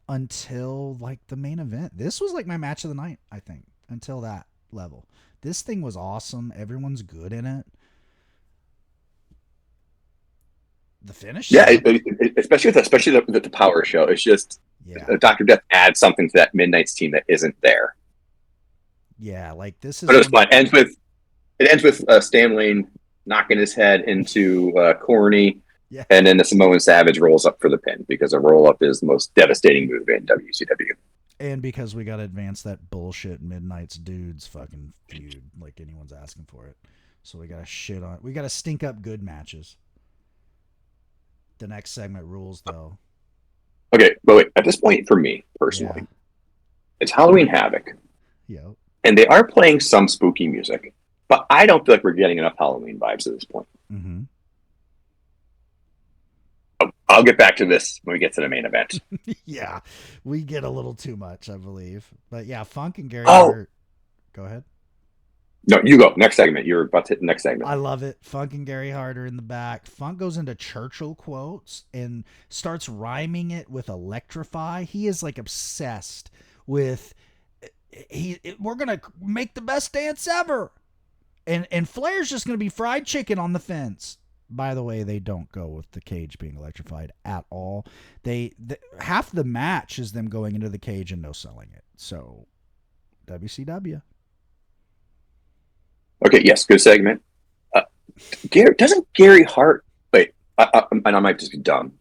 until like the main event. This was like my match of the night, I think, until that level. This thing was awesome. Everyone's good in it. The finish? Yeah, especially the power show. It's just Dr. Death adds something to that Midnight's team that isn't there. Yeah, like this is. But it was fun. It ends with Stan Lane knocking his head into Corny. Yeah. And then the Samoan Savage rolls up for the pin because a roll-up is the most devastating move in WCW. And because we got to advance that bullshit Midnight's dudes fucking feud like anyone's asking for it. So we got to stink up good matches. The next segment rules, though. Okay, but wait. At this point, for me, personally, it's Halloween Havoc. Yep. And they are playing some spooky music. But I don't feel like we're getting enough Halloween vibes at this point. Mm-hmm. I'll get back to this when we get to the main event. Yeah, we get a little too much, I believe. But yeah, Funk and Gary Hart. Go ahead. No, you go. Next segment. You're about to hit the next segment. I love it. Funk and Gary Hart are in the back. Funk goes into Churchill quotes and starts rhyming it with electrify. He is like obsessed with, we're going to make the best dance ever. And Flair's just going to be fried chicken on the fence. by the way, they don't go with the cage being electrified at all. Half the match is them going into the cage and no selling it. So, WCW. Okay, yes, good segment. Doesn't Gary Hart... Wait, and I might just be dumb.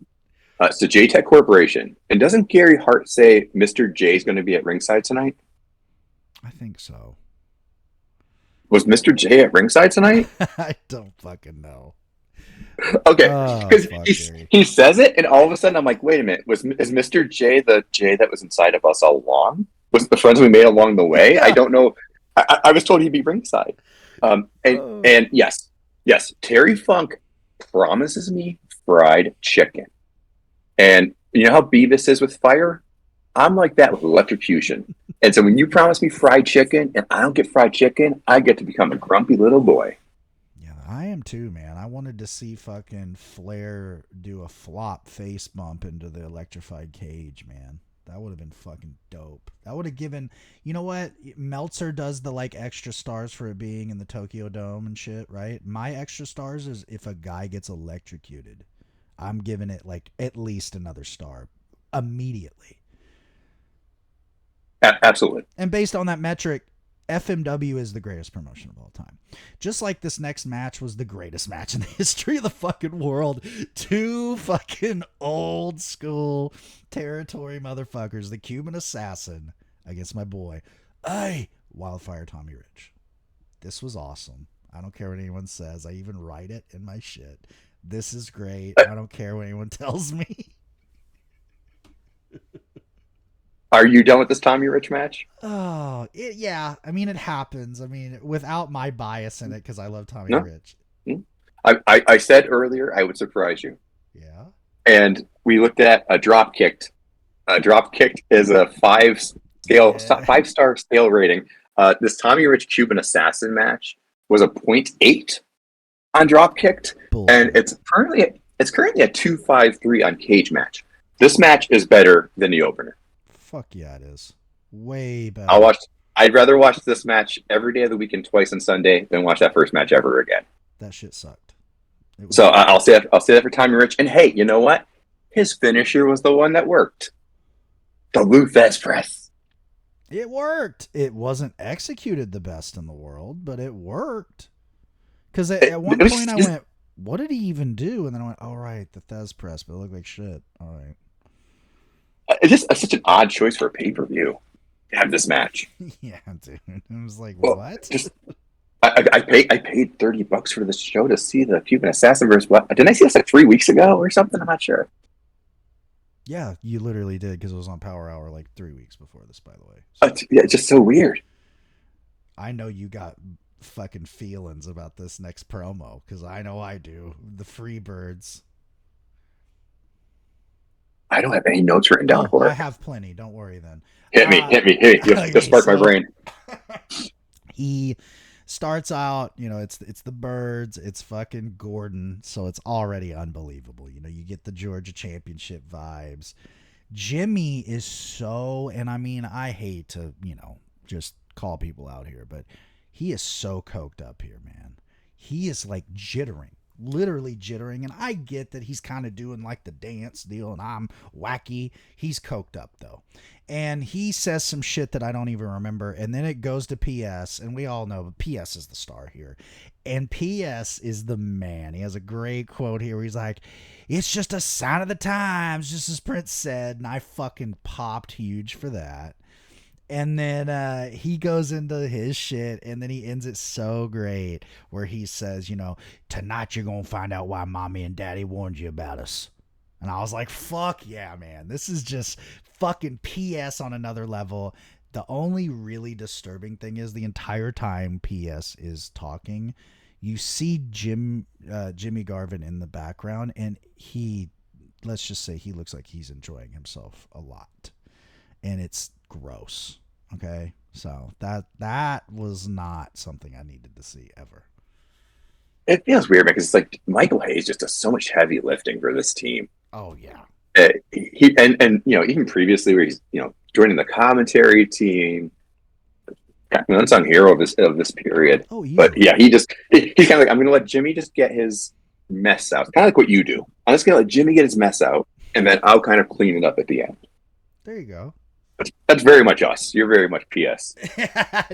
It's the JTEX Corporation. And doesn't Gary Hart say Mr. J is going to be at ringside tonight? I think so. Was Mr. J at ringside tonight? I don't fucking know. Okay, because he says it, and all of a sudden I'm like, wait a minute, is Mr. J the J that was inside of us all along? Was it the friends we made along the way? Yeah. I don't know. I was told he'd be ringside. And yes, Terry Funk promises me fried chicken. And you know how Beavis is with fire? I'm like that with electrocution. And so when you promise me fried chicken and I don't get fried chicken, I get to become a grumpy little boy. Yeah, I am too, man. I wanted to see fucking Flair do a flop face bump into the electrified cage, man. That would have been fucking dope. That would have given, you know what? Meltzer does the like extra stars for it being in the Tokyo Dome and shit, right? My extra stars is if a guy gets electrocuted. I'm giving it like at least another star immediately. Absolutely. And based on that metric, FMW is the greatest promotion of all time. Just like this next match was the greatest match in the history of the fucking world. Two fucking old school territory motherfuckers. The Cuban Assassin against my boy, Wildfire Tommy Rich. This was awesome. I don't care what anyone says. I even write it in my shit. This is great. I don't care what anyone tells me. Are you done with this Tommy Rich match? Oh, yeah. I mean, it happens. I mean, without my bias in it, because I love Tommy Rich. I said earlier I would surprise you. Yeah. And we looked at a drop kicked. Drop kicked is a 5-star scale rating. This Tommy Rich Cuban Assassin match was a 0.8 on drop kicked, and it's currently at 253 on cage match. This match is better than the opener. Fuck yeah, it is. Way better. I'd rather watch this match every day of the week and twice on Sunday than watch that first match ever again. That shit sucked. So I'll say that for Tommy Rich. And hey, you know what? His finisher was the one that worked. The Lou Thesz press. It worked. It wasn't executed the best in the world, but it worked. Because at one point I went, what did he even do? And then I went, all right, the Thesz press, but it looked like shit. All right. It's just such an odd choice for a pay-per-view to have this match. Yeah, dude. I was like, what? I paid $30 for this show to see the Cuban Assassin versus what? Didn't I see this like 3 weeks ago or something? I'm not sure. Yeah, you literally did because it was on Power Hour like 3 weeks before this, by the way. So, yeah, it's just so weird. I know you got fucking feelings about this next promo because I know I do. The Freebirds. I don't have any notes written down for it. I have plenty. Don't worry then. Hit me. Just spark my brain. He starts out, it's the Birds, it's fucking Gordon, so it's already unbelievable. You get the Georgia Championship vibes. Jimmy is so, and I mean, I hate to, just call people out here, but he is so coked up here, man. He is like jittering. Literally jittering, and I get that he's kind of doing like the dance deal and I'm wacky. He's coked up though, and he says some shit that I don't even remember, and then it goes to PS, and we all know PS is the star here, and PS is the man. He has a great quote here where he's like, it's just a sign of the times, just as Prince said, and I fucking popped huge for that. And then he goes into his shit, and then he ends it so great where he says, tonight you're going to find out why mommy and daddy warned you about us. And I was like, fuck yeah, man. This is just fucking PS on another level. The only really disturbing thing is the entire time PS is talking, you see Jimmy Garvin in the background, and let's just say he looks like he's enjoying himself a lot. And it's gross. Okay, so that was not something I needed to see ever. It feels weird because it's like Michael Hayes just does so much heavy lifting for this team. Oh yeah. He even previously where he's joining the commentary team, an unsung hero of this period. Oh yeah. But yeah, he's kind of like, I'm gonna let Jimmy just get his mess out. Kind of like what you do. I'm just going to let Jimmy get his mess out, and then I'll kind of clean it up at the end. There you go. That's very much us. You're very much PS.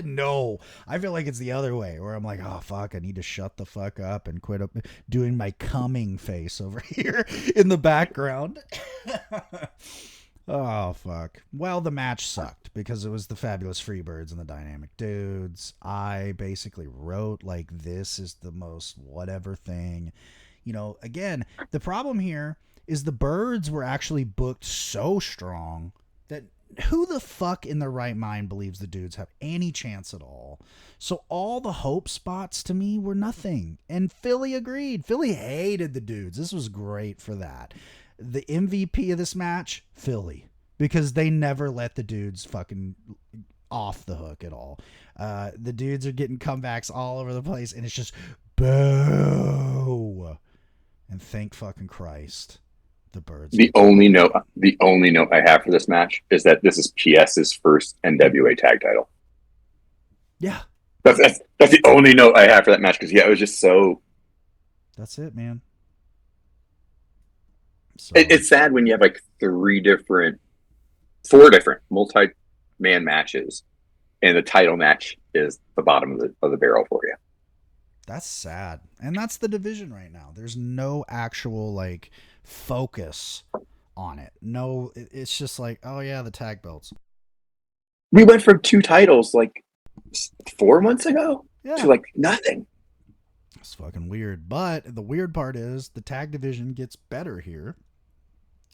No, I feel like it's the other way, where I'm like, oh fuck, I need to shut the fuck up and quit up doing my coming face over here in the background. Oh fuck. Well, the match sucked because it was the Fabulous Freebirds and the Dynamic Dudes. I basically wrote like, this is the most whatever thing. You know, again, the problem here is the Birds were actually booked so strong that who the fuck in their right mind believes the Dudes have any chance at all? So all the hope spots to me were nothing. And Philly agreed. Philly hated the Dudes. This was great for that. The MVP of this match, Philly, because they never let the Dudes fucking off the hook at all. The Dudes are getting comebacks all over the place, and it's just boo. And thank fucking Christ, the Birds. The only note I have for this match is that this is PS's first NWA tag title. Yeah, that's the only note I have for that match, because it was just so. That's it, man. So. It's sad when you have like 4 different multi-man matches, and the title match is the bottom of the barrel for you. That's sad. And that's the division right now. There's no actual like focus on it. No, it's just like, oh yeah, the tag belts. We went from 2 titles like 4 months ago to like nothing. It's fucking weird. But the weird part is the tag division gets better here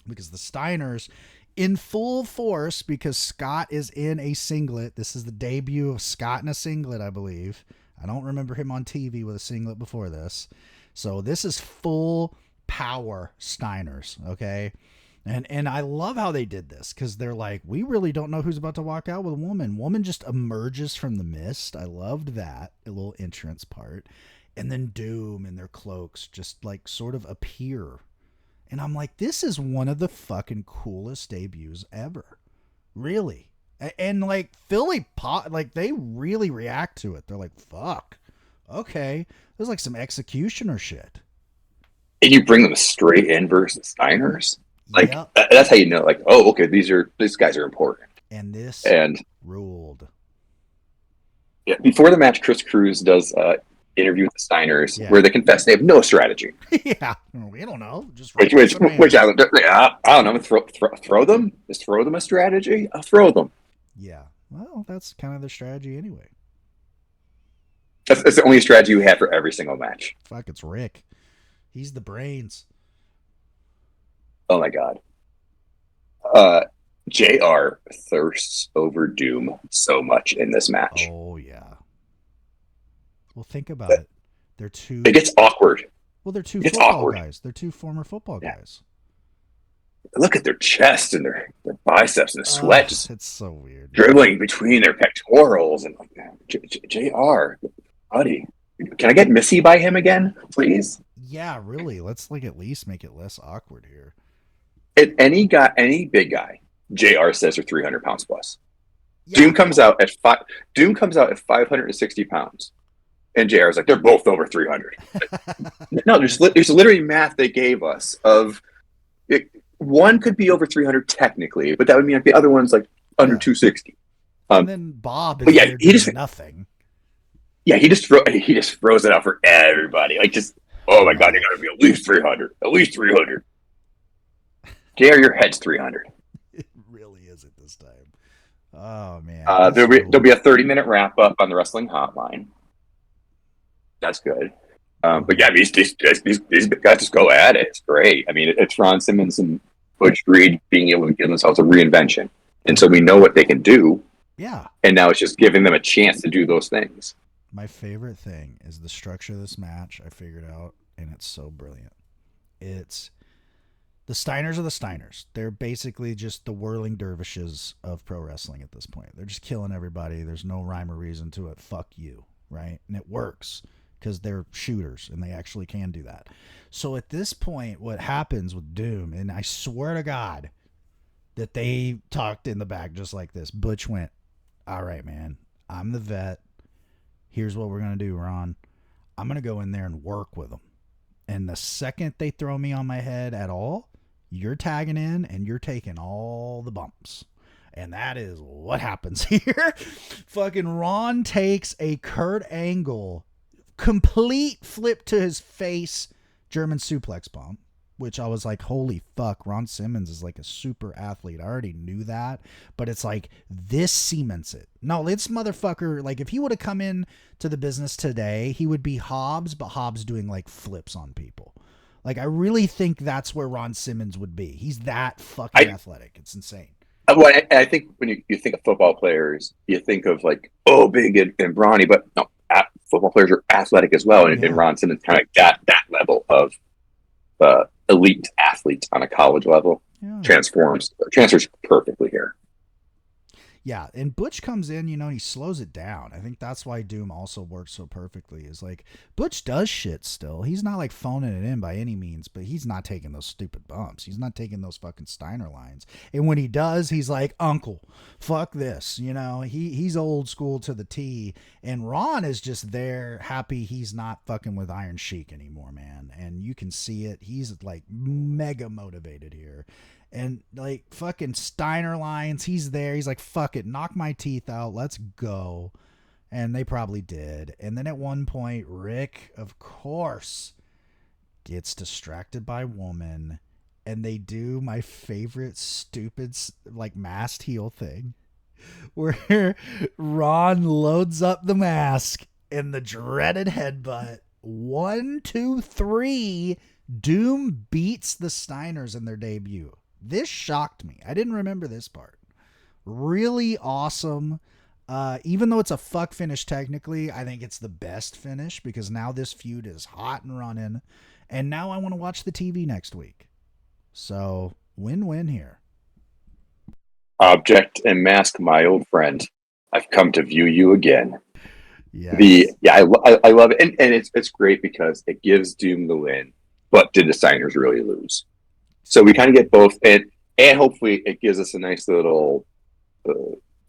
because the Steiners in full force, because Scott is in a singlet. This is the debut of Scott in a singlet, I believe. I don't remember him on TV with a singlet before this. So this is full power Steiners, okay? And I love how they did this, because they're like, we really don't know who's about to walk out with a woman. Woman just emerges from the mist. I loved that, a little entrance part. And then Doom in their cloaks just like sort of appear. And I'm like, this is one of the fucking coolest debuts ever. Really. And like Philly like they really react to it. They're like, fuck. Okay. There's like some executioner shit. And you bring them straight in versus Steiners? Like, that's how you know, like, oh, okay, these guys are important. And this ruled. Yeah, before the match, Chris Cruz does interview with the Steiners, where they confess they have no strategy. Yeah, we don't know. Just which I don't know. Throw them? Just throw them a strategy? I'll throw them. Yeah, well, that's kind of their strategy anyway. That's the only strategy we have for every single match. Fuck, it's Rick. He's the brains. Oh my god. JR thirsts over Doom so much in this match. Oh yeah. Well, think about it. They're two. It gets awkward. Well, they're two football guys. They're 2 former football guys. Look at their chest and their biceps and the sweat. It's so weird. Dribbling between their pectorals and like, JR, buddy, can I get Missy by him again, please? Yeah, really. Let's like at least make it less awkward here. Any big guy, JR says are 300 pounds plus. Yeah. Doom comes out at 560 pounds. And JR is like, they're both over 300. No, there's literally math they gave us of one could be over 300 technically, but that would mean like the other one's like under 260. And then Bob is he just nothing. Yeah, he just throws it out for everybody. Like, just, oh my god, you gotta be at least 300. At least 300. JR, your head's 300. It really is at this time. Oh man. There'll be a 30-minute wrap up on the Wrestling Hotline. That's good. But yeah, these guys just go at it. It's great. I mean, it's Ron Simmons and Butch Reed being able to give themselves a reinvention. And so we know what they can do. Yeah. And now it's just giving them a chance to do those things. My favorite thing is the structure of this match. I figured out, and it's so brilliant. It's the Steiners are the Steiners. They're basically just the whirling dervishes of pro wrestling at this point. They're just killing everybody. There's no rhyme or reason to it. Fuck you, right? And it works because they're shooters and they actually can do that. So at this point, what happens with Doom, and I swear to God that they talked in the back just like this. Butch went, all right, man, I'm the vet. Here's what we're going to do, Ron. I'm going to go in there and work with them. And the second they throw me on my head at all, you're tagging in and you're taking all the bumps. And that is what happens here. Fucking Ron takes a Kurt Angle complete flip to his face German suplex bump, which I was like, holy fuck, Ron Simmons is like a super athlete. I already knew that, but it's like, this cements it. No, this motherfucker, like if he would have come in to the business today, he would be Hobbs, but Hobbs doing like flips on people. Like, I really think that's where Ron Simmons would be. He's that fucking athletic. It's insane. Well, I think when you think of football players, you think of like, oh, big and brawny, but no, football players are athletic as well. And Ron Simmons kind of got that level of elite athlete on a college level. Transfers perfectly here. Yeah, and Butch comes in, you know, he slows it down. I think that's why Doom also works so perfectly. Is like, Butch does shit still. He's not like phoning it in by any means, but he's not taking those stupid bumps. He's not taking those fucking Steiner lines. And when he does, he's like, uncle, fuck this. You know, he's old school to the T. And Ron is just there, happy he's not fucking with Iron Sheik anymore, man. And you can see it. He's like mega motivated here. And like fucking Steiner lines, he's there. He's like, fuck it, knock my teeth out. Let's go. And they probably did. And then at one point, Rick, of course, gets distracted by woman. And they do my favorite stupid like masked heel thing. Where Ron loads up the mask and the dreaded headbutt. 1, 2, 3. Doom beats the Steiners in their debut. This shocked me. I didn't remember this part. Really awesome. Even though it's a fuck finish technically, I think it's the best finish because now this feud is hot and running. And now I want to watch the TV next week. So, win-win here. Object and Mask, my old friend. I've come to view you again. Yes. I love it. And it's great because it gives Doom the win. But did the Steiners really lose? So we kind of get both, and hopefully it gives us a nice little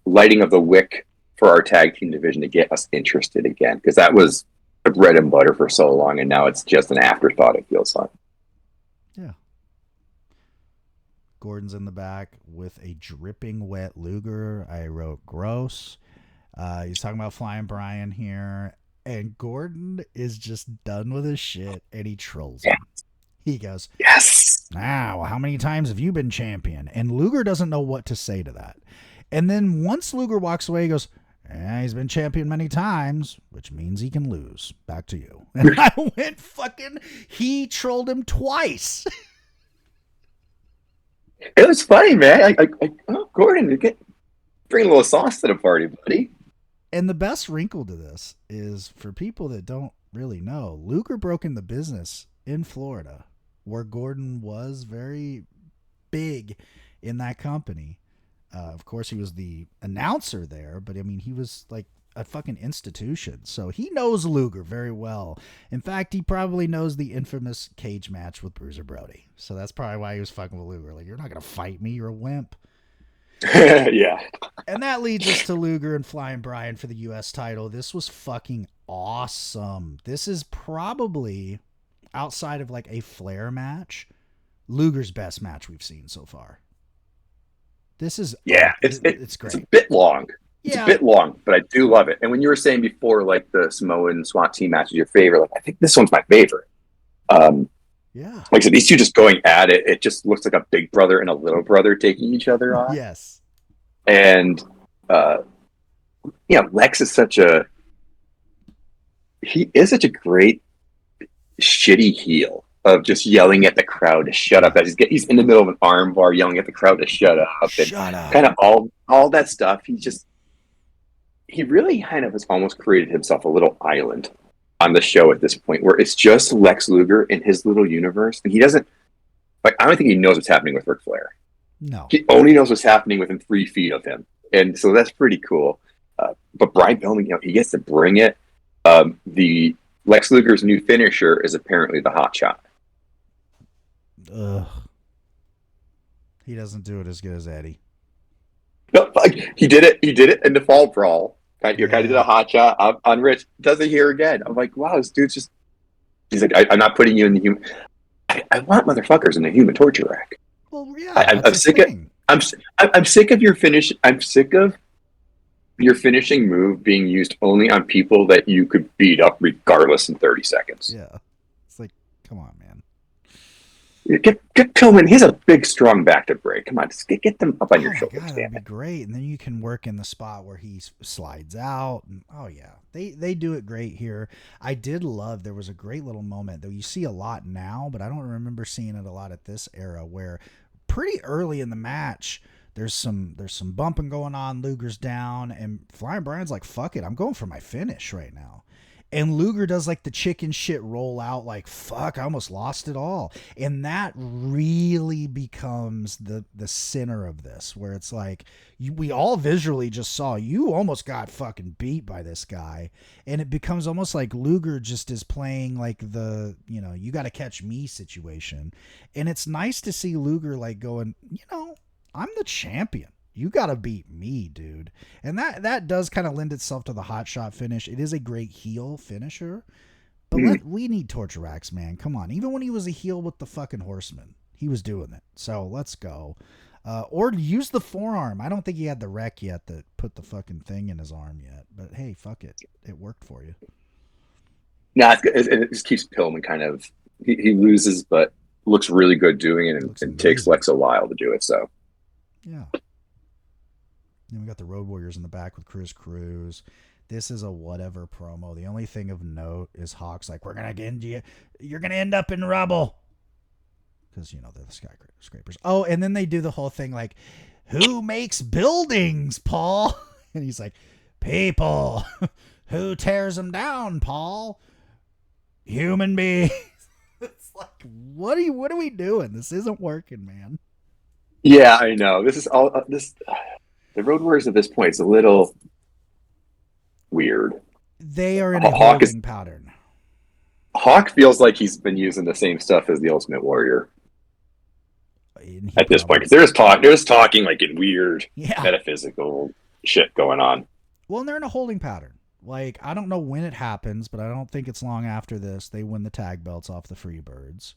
lighting of the wick for our tag team division to get us interested again, because that was the bread and butter for so long, and now it's just an afterthought, it feels like. Yeah. Gordon's in the back with a dripping wet Luger. I wrote gross. He's talking about Flying Brian here, and Gordon is just done with his shit, and he trolls him. He goes, yes. Now, how many times have you been champion? And Luger doesn't know what to say to that. And then once Luger walks away, he goes, he's been champion many times, which means he can lose. Back to you. And I went fucking, he trolled him twice. It was funny, man. Oh, Gordon, you bring a little sauce to the party, buddy. And the best wrinkle to this is for people that don't really know, Luger broke in the business in Florida, where Gordon was very big in that company. Of course, he was the announcer there, but I mean, he was like a fucking institution. So he knows Luger very well. In fact, he probably knows the infamous cage match with Bruiser Brody. So that's probably why he was fucking with Luger. Like, you're not going to fight me. You're a wimp. Yeah. And that leads us to Luger and Flying Brian for the U.S. title. This was fucking awesome. This is probably, outside of like a Flair match, Luger's best match we've seen so far. This is it's great. It's a bit long. It's a bit long, but I do love it. And when you were saying before, like the Samoan SWAT team match is your favorite, like I think this one's my favorite. Yeah. Like I said, these two just going at it. It just looks like a big brother and a little brother taking each other on. Yes. And Lex is such a great shitty heel of just yelling at the crowd to shut up. As he's in the middle of an arm bar yelling at the crowd to shut up. Shut up. Kind of all that stuff. He really kind of has almost created himself a little island on the show at this point, where it's just Lex Luger in his little universe, and he doesn't I don't think he knows what's happening with Ric Flair. No, he only knows what's happening within 3 feet of him, and so that's pretty cool. But Brian Pillman, he gets to bring it. The Lex Luger's new finisher is apparently the hot shot. He doesn't do it as good as Eddie. No, he did it in the fall brawl. Kind of did a hot shot on Rich. Does it here again. I'm like, wow, this dude's just He's like, I'm not putting you in the human. I want motherfuckers in the human torture rack. Well, yeah, I'm sick of. I'm sick of your finish. I'm sick of your finishing move being used only on people that you could beat up regardless in 30 seconds. Yeah, it's like, come on, man. Get Pillman. He's a big, strong back to break. Come on, just get them up on your shoulders. God, that'd be great. And then you can work in the spot where he slides out. And, oh yeah, they do it great here. I did love. There was a great little moment though. You see a lot now, but I don't remember seeing it a lot at this era. Where pretty early in the match, there's some bumping going on. Luger's down, and Flying Brian's like, "Fuck it, I'm going for my finish right now." And Luger does like the chicken shit roll out, like, fuck, I almost lost it all. And that really becomes the center of this, where it's like, we all visually just saw, you almost got fucking beat by this guy. And it becomes almost like Luger just is playing like the, you got to catch me situation. And it's nice to see Luger like going, I'm the champion. You got to beat me, dude. And that does kind of lend itself to the hot shot finish. It is a great heel finisher. But we need torture racks, man. Come on. Even when he was a heel with the fucking Horseman, he was doing it. So let's go. Or use the forearm. I don't think he had the wreck yet that put the fucking thing in his arm yet. But hey, fuck it. It worked for you. No, it just keeps Pillman kind of... He loses, but looks really good doing it. And takes Lex a while to do it, so... Yeah. Then we got the Road Warriors in the back with Cruz. This is a whatever promo. The only thing of note is Hawk's like, we're going to get you. You're going to end up in rubble. Because, they're the skyscrapers. Oh, and then they do the whole thing like, who makes buildings, Paul? And he's like, people. Who tears them down, Paul? Human beings. It's like, what are we doing? This isn't working, man. Yeah, I know. This is all... The Road Warriors at this point is a little weird. They are in a holding pattern. Hawk feels like he's been using the same stuff as the Ultimate Warrior at this point. Because there's talking like in weird metaphysical shit going on. Well, and they're in a holding pattern. Like, I don't know when it happens, but I don't think it's long after this. They win the tag belts off the Freebirds.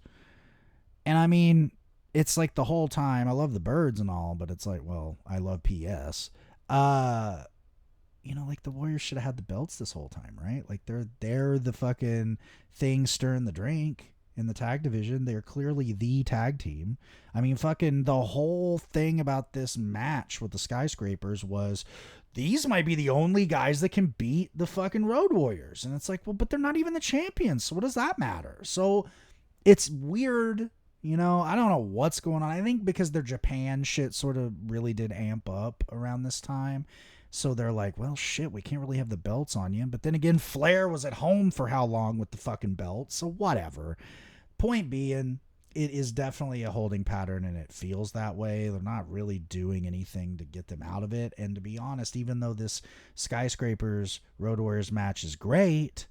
And I mean... It's like the whole time, I love the birds and all, but it's like, well, I love PS. Like the Warriors should have had the belts this whole time, right? Like they're the fucking thing stirring the drink in the tag division. They're clearly the tag team. I mean, fucking the whole thing about this match with the skyscrapers was these might be the only guys that can beat the fucking Road Warriors. And it's like, well, but they're not even the champions. So what does that matter? So it's weird. I don't know what's going on. I think because their Japan shit sort of really did amp up around this time. So they're like, well, shit, we can't really have the belts on you. But then again, Flair was at home for how long with the fucking belt? So whatever. Point being, it is definitely a holding pattern and it feels that way. They're not really doing anything to get them out of it. And to be honest, even though this Skyscrapers Road Warriors match is great,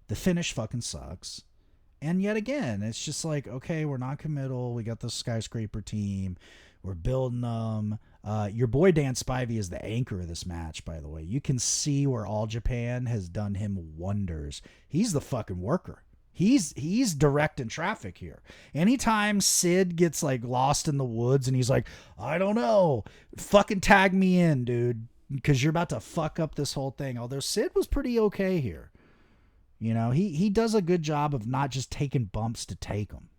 the finish fucking sucks. And yet again, it's just like, okay, we're not committal. We got the skyscraper team. We're building them. Your boy Dan Spivey is the anchor of this match, by the way. You can see where All Japan has done him wonders. He's the fucking worker. He's directing traffic here. Anytime Sid gets like lost in the woods and he's like, I don't know, fucking tag me in, dude, because you're about to fuck up this whole thing. Although Sid was pretty okay here. He does a good job of not just taking bumps to take them.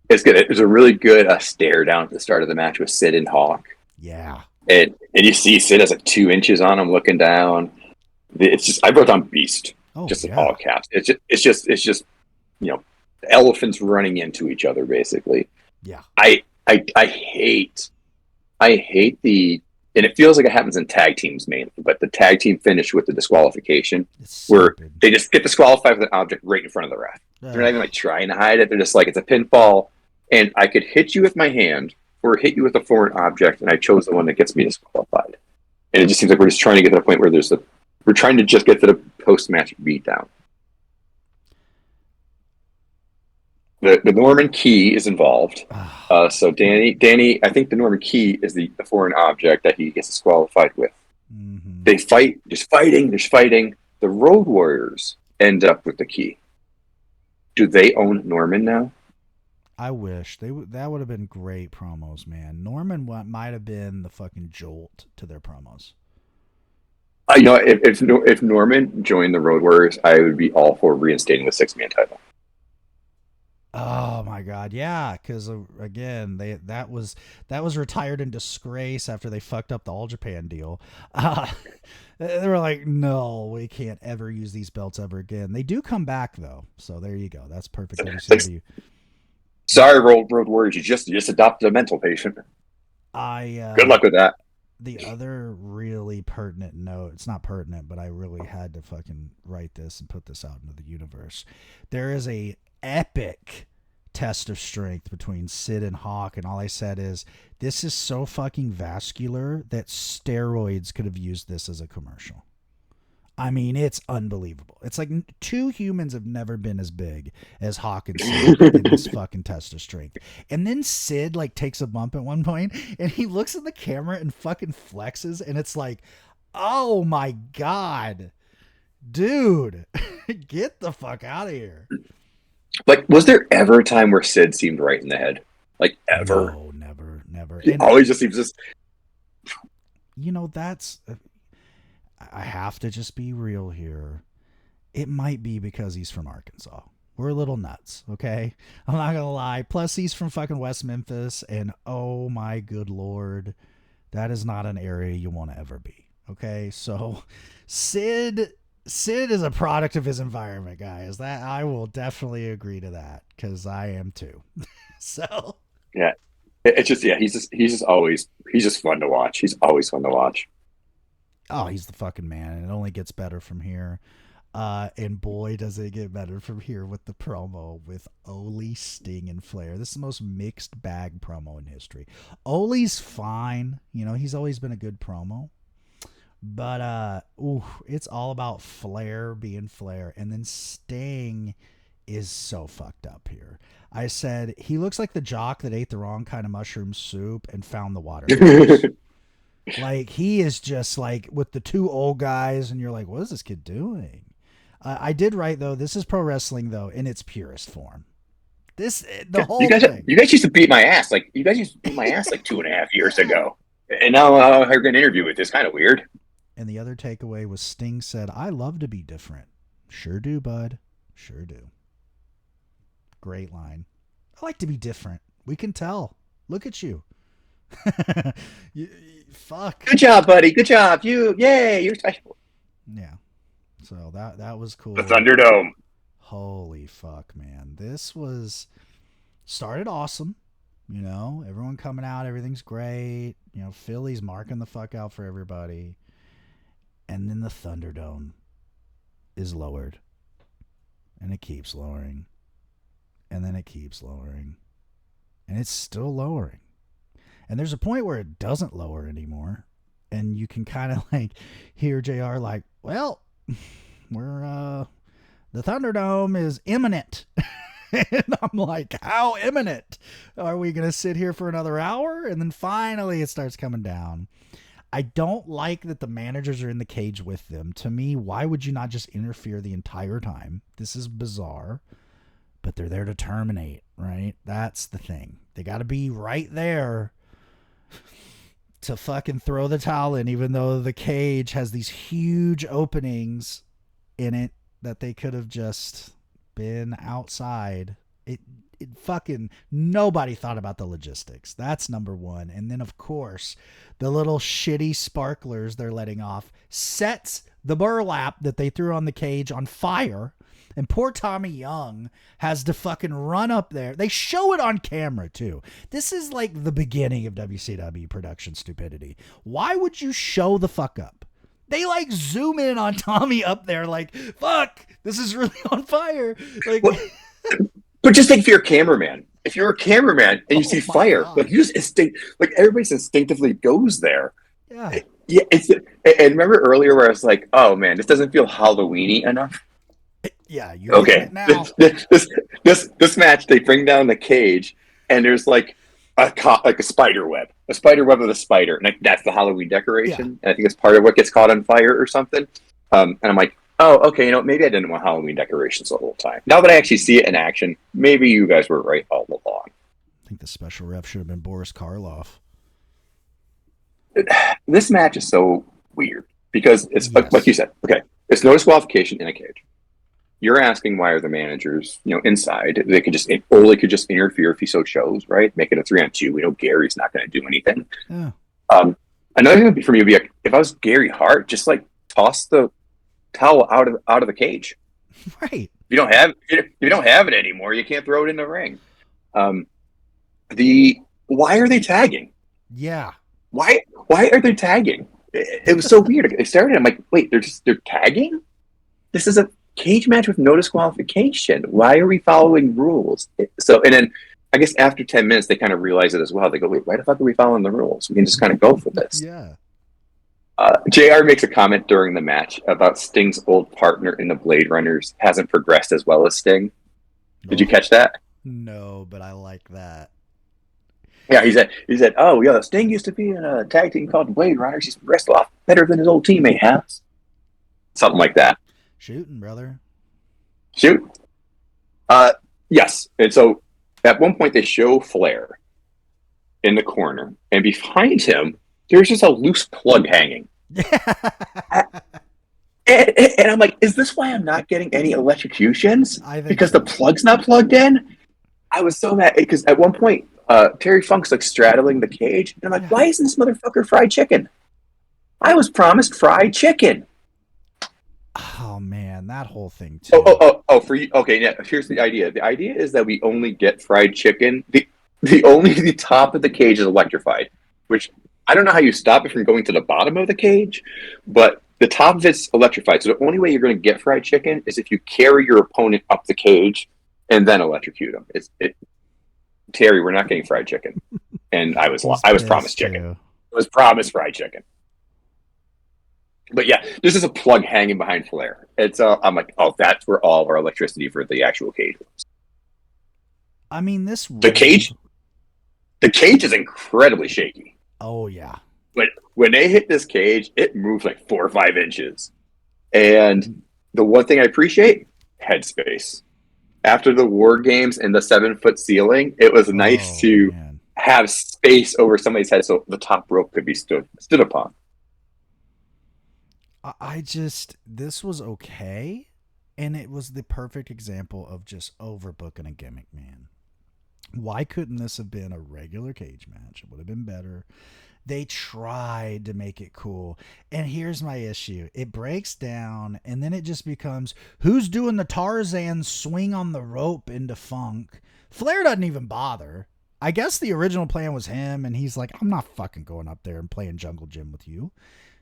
It's good. It was a really good stare down at the start of the match with Sid and Hawk. Yeah. And you see Sid has like 2 inches on him looking down. It's just, I wrote down beast. In all caps. It's just elephants running into each other basically. Yeah. I hate the... And it feels like it happens in tag teams mainly, but the tag team finish with the disqualification where they just get disqualified with an object right in front of the ref. They're not even like trying to hide it. They're just like, it's a pinfall and I could hit you with my hand or hit you with a foreign object. And I chose the one that gets me disqualified. And it just seems like we're just trying to get to the point where we're trying to just get to the post-match beatdown. The Norman key is involved. So Danny, I think the Norman key is the foreign object that he gets disqualified with. Mm-hmm. They fight, just fighting. The Road Warriors end up with the key. Do they own Norman now? I wish that would have been great promos, man. Norman might have been the fucking jolt to their promos. If Norman joined the Road Warriors, I would be all for reinstating the 6-man title. Oh my god, yeah, because again, that was retired in disgrace after they fucked up the All Japan deal. They were like, no, we can't ever use these belts ever again. They do come back though, so there you go. That's perfect. Sorry, Road Warriors, you just adopted a mental patient. Good luck with that. The other really pertinent note, it's not pertinent, but I really had to fucking write this and put this out into the universe. There is a epic test of strength between Sid and Hawk, and all I said is, this is so fucking vascular that steroids could have used this as a commercial. I mean, it's unbelievable. It's like two humans have never been as big as Hawk and Sid in this fucking test of strength. And then Sid like takes a bump at one point and he looks at the camera and fucking flexes, and it's like, oh my God, dude, get the fuck out of here. Like, was there ever a time where Sid seemed right in the head? Like, ever? No, never. He always just seems just... You know, that's... I have to just be real here. It might be because he's from Arkansas. We're a little nuts, okay? I'm not gonna lie. Plus, he's from fucking West Memphis, and oh my good Lord, that is not an area you want to ever be, okay? So, Sid is a product of his environment, guys. That I will definitely agree to that, because I am too. So, yeah, it's just he's just fun to watch. He's always fun to watch. Oh, he's the fucking man, and it only gets better from here. And boy, does it get better from here with the promo with Ole, Sting, and Flair. This is the most mixed bag promo in history. Ole's fine. You know, he's always been a good promo. But, it's all about Flair being Flair. And then Sting is so fucked up here. I said, he looks like the jock that ate the wrong kind of mushroom soup and found the water. Like, he is just like with the two old guys, and you're like, what is this kid doing? I did write, though, this is pro wrestling, though, in its purest form. Whole thing. You guys used to beat my ass. Like, you guys used to beat my ass like 2.5 years ago. And now I'm going to interview with this. Kind of weird. And the other takeaway was Sting said, I love to be different. Sure do, bud. Sure do. Great line. I like to be different. We can tell. Look at you. Fuck. Good job, buddy. Good job. Yay, you're special. Yeah. So that was cool. The Thunderdome. Holy fuck, man. This was started awesome. You know, everyone coming out, everything's great. You know, Philly's marking the fuck out for everybody. And then the Thunderdome is lowered. And it keeps lowering. And then it keeps lowering. And it's still lowering. And there's a point where it doesn't lower anymore. And you can kind of like hear JR like, well, we're, the Thunderdome is imminent. And I'm like, how imminent? Are we going to sit here for another hour? And then finally it starts coming down. I don't like that the managers are in the cage with them. To me, why would you not just interfere the entire time? This is bizarre. But they're there to terminate, right? That's the thing. They got to be right there to fucking throw the towel in, even though the cage has these huge openings in it that they could have just been outside. It fucking, nobody thought about the logistics. That's number one. And then, of course, the little shitty sparklers they're letting off sets the burlap that they threw on the cage on fire. And poor Tommy Young has to fucking run up there. They show it on camera, too. This is like the beginning of WCW production stupidity. Why would you show the fuck up? They like zoom in on Tommy up there like, fuck, this is really on fire. Like, but just think if you're a cameraman. If you're a cameraman and you see fire, God. like you just everybody instinctively goes there. Yeah. Yeah. And remember earlier where I was like, oh man, this doesn't feel Halloween-y enough. Yeah, you're okay. Now. This match, they bring down the cage, and there's like a spider web with a spider, and that's the Halloween decoration. Yeah. And I think it's part of what gets caught on fire or something. And I'm like, Oh, okay. Maybe I didn't want Halloween decorations the whole time. Now that I actually see it in action, maybe you guys were right all along. I think the special ref should have been Boris Karloff. This match is so weird because it's like you said. Okay, it's no disqualification in a cage. You're asking why are the managers, inside? They could just interfere if he so chose, right? Make it a 3-on-2. We know Gary's not going to do anything. Yeah. Another thing would be for me would be like, if I was Gary Hart, just like toss the towel out of the cage. Right. If you don't have it anymore, you can't throw it in the ring. Why are they tagging? Yeah. Why are they tagging? It was so weird. It started. I'm like, wait, they're tagging? This is a cage match with no disqualification. Why are we following rules? And then I guess after 10 minutes, they kind of realize it as well. They go, wait, why the fuck are we following the rules? We can just kind of go for this. Yeah. JR makes a comment during the match about Sting's old partner in the Blade Runners hasn't progressed as well as Sting. Did you catch that? No, but I like that. Yeah, he said, oh yeah, Sting used to be in a tag team called the Blade Runners. He's progressed a lot better than his old teammate has. Something like that. Shooting, brother. Shoot. Yes. And so at one point they show Flair in the corner, and behind him there's just a loose plug hanging. and I'm like, is this why I'm not getting any electrocutions? Because the plug's not plugged in? I was so mad because at one point Terry Funk's like straddling the cage, and I'm like, why isn't this motherfucker fried chicken? I was promised fried chicken. Oh man, that whole thing too. Oh, for you. Okay, yeah. Here's the idea. The idea is that we only get fried chicken. The top of the cage is electrified, which I don't know how you stop it from going to the bottom of the cage, but the top of it's electrified. So the only way you're going to get fried chicken is if you carry your opponent up the cage and then electrocute them. Terry, we're not getting fried chicken, and I was promised chicken. I was promised fried chicken. But yeah, this is a plug hanging behind Flair. I'm like, oh, that's where all of our electricity for the actual cage was. I mean, the cage is incredibly shaky. Oh yeah. But when they hit this cage, it moves like 4 or 5 inches. And the one thing I appreciate, headspace. After the War Games and the 7-foot ceiling, it was nice to have space over somebody's head so the top rope could be stood upon. This was okay, and it was the perfect example of just overbooking a gimmick, man. Why couldn't this have been a regular cage match? It would have been better. They tried to make it cool, and here's my issue. It breaks down, and then it just becomes, who's doing the Tarzan swing on the rope into Funk? Flair doesn't even bother. I guess the original plan was him, and he's like, I'm not fucking going up there and playing Jungle Gym with you.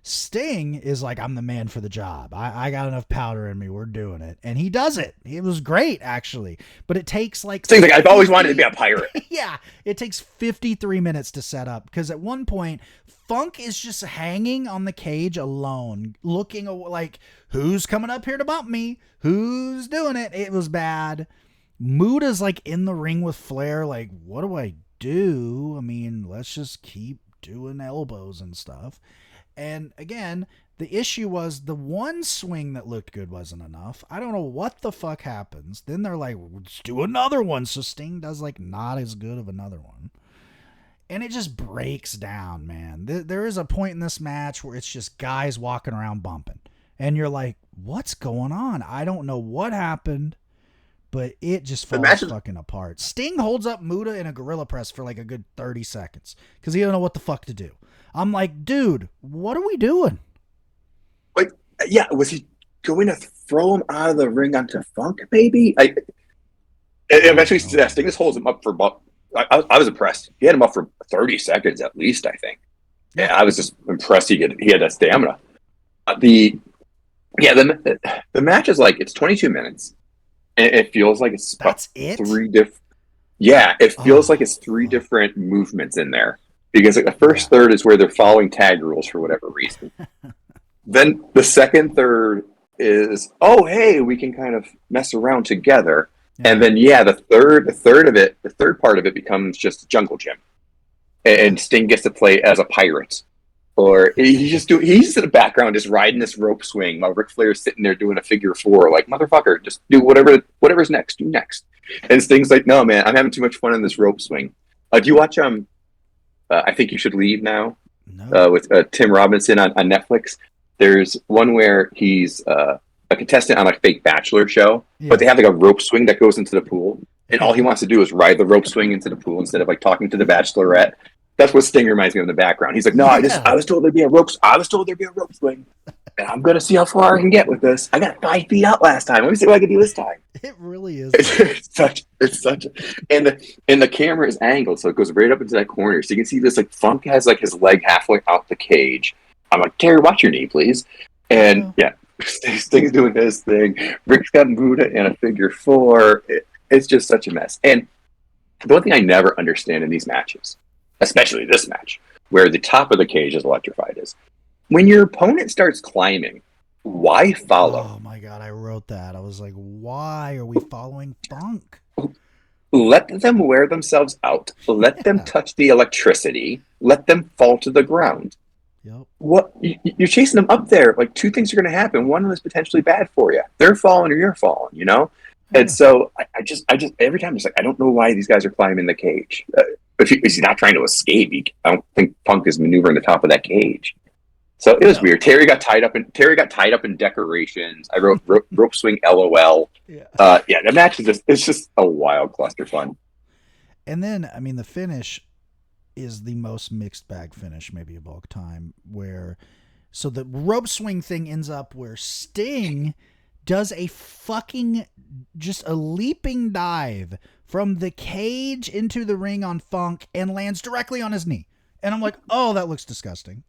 Sting is like, I'm the man for the job. I got enough powder in me. We're doing it. And he does it. It was great, actually. But it takes like... Sting's like, I've always wanted to be a pirate. Yeah. It takes 53 minutes to set up. Because at one point, Funk is just hanging on the cage alone, looking like, who's coming up here to bump me? Who's doing it? It was bad. Muda's like in the ring with Flair, like, what do I do? I mean, let's just keep doing elbows and stuff. And again, the issue was the one swing that looked good wasn't enough. I don't know what the fuck happens. Then they're like, let's do another one. So Sting does like not as good of another one. And it just breaks down, man. There is a point in this match where it's just guys walking around bumping. And you're like, what's going on? I don't know what happened, but it just falls fucking apart. Sting holds up Muda in a gorilla press for like a good 30 seconds because he don't know what the fuck to do. I'm like, dude, what are we doing? Like, yeah, was he going to throw him out of the ring onto Funk, maybe? Eventually, Sting just holds him up for about... I was impressed. He had him up for 30 seconds at least, I think. Yeah, I was just impressed he had that stamina. The match is like, it's 22 minutes. And it feels like it's That's it? 3 different... Yeah, it feels like it's 3 different movements in there. Because the first third is where they're following tag rules for whatever reason. Then the second third is, oh, hey, we can kind of mess around together. Yeah. And then, the third part of it becomes just Jungle Gym. And Sting gets to play as a pirate Or he's in the background just riding this rope swing while Ric Flair's sitting there doing a figure four. Like, motherfucker, just do whatever's next, do next. And Sting's like, no, man, I'm having too much fun on this rope swing. Do you watch I Think You Should Leave Now? No. With Tim Robinson on Netflix. There's one where he's a contestant on a fake Bachelor show, but they have like a rope swing that goes into the pool. And all he wants to do is ride the rope swing into the pool instead of like talking to the Bachelorette. That's what Sting reminds me of in the background. He's like, no, I was told there'd be a rope swing, and I'm gonna see how far I can get with this. I got 5 feet out last time. Let me see what I can do this time. It really is. And the camera is angled, so it goes right up into that corner, so you can see this like Funk has like his leg halfway out the cage. I'm like, Terry, watch your knee, please. And Sting's doing his thing. Rick's got Muda in a figure four. It's just such a mess. And the one thing I never understand in these matches, especially this match, where the top of the cage is electrified, is when your opponent starts climbing, why follow? Oh my God, I wrote that. I was like, why are we following Funk? Let them wear themselves out. Let them touch the electricity. Let them fall to the ground. Yep. What you're chasing them up there? Like, two things are going to happen. One is potentially bad for you. They're falling or you're falling. You know. And so I just every time it's like, I don't know why these guys are climbing the cage. If he's not trying to escape, I don't think Punk is maneuvering the top of that cage. So it was weird. Terry got tied up in decorations. I wrote rope swing LOL. The match is just a wild cluster fun. And then, I mean, the finish is the most mixed bag finish maybe of all time, so the rope swing thing ends up where Sting does a fucking just a leaping dive from the cage into the ring on Funk and lands directly on his knee. And I'm like, oh, that looks disgusting.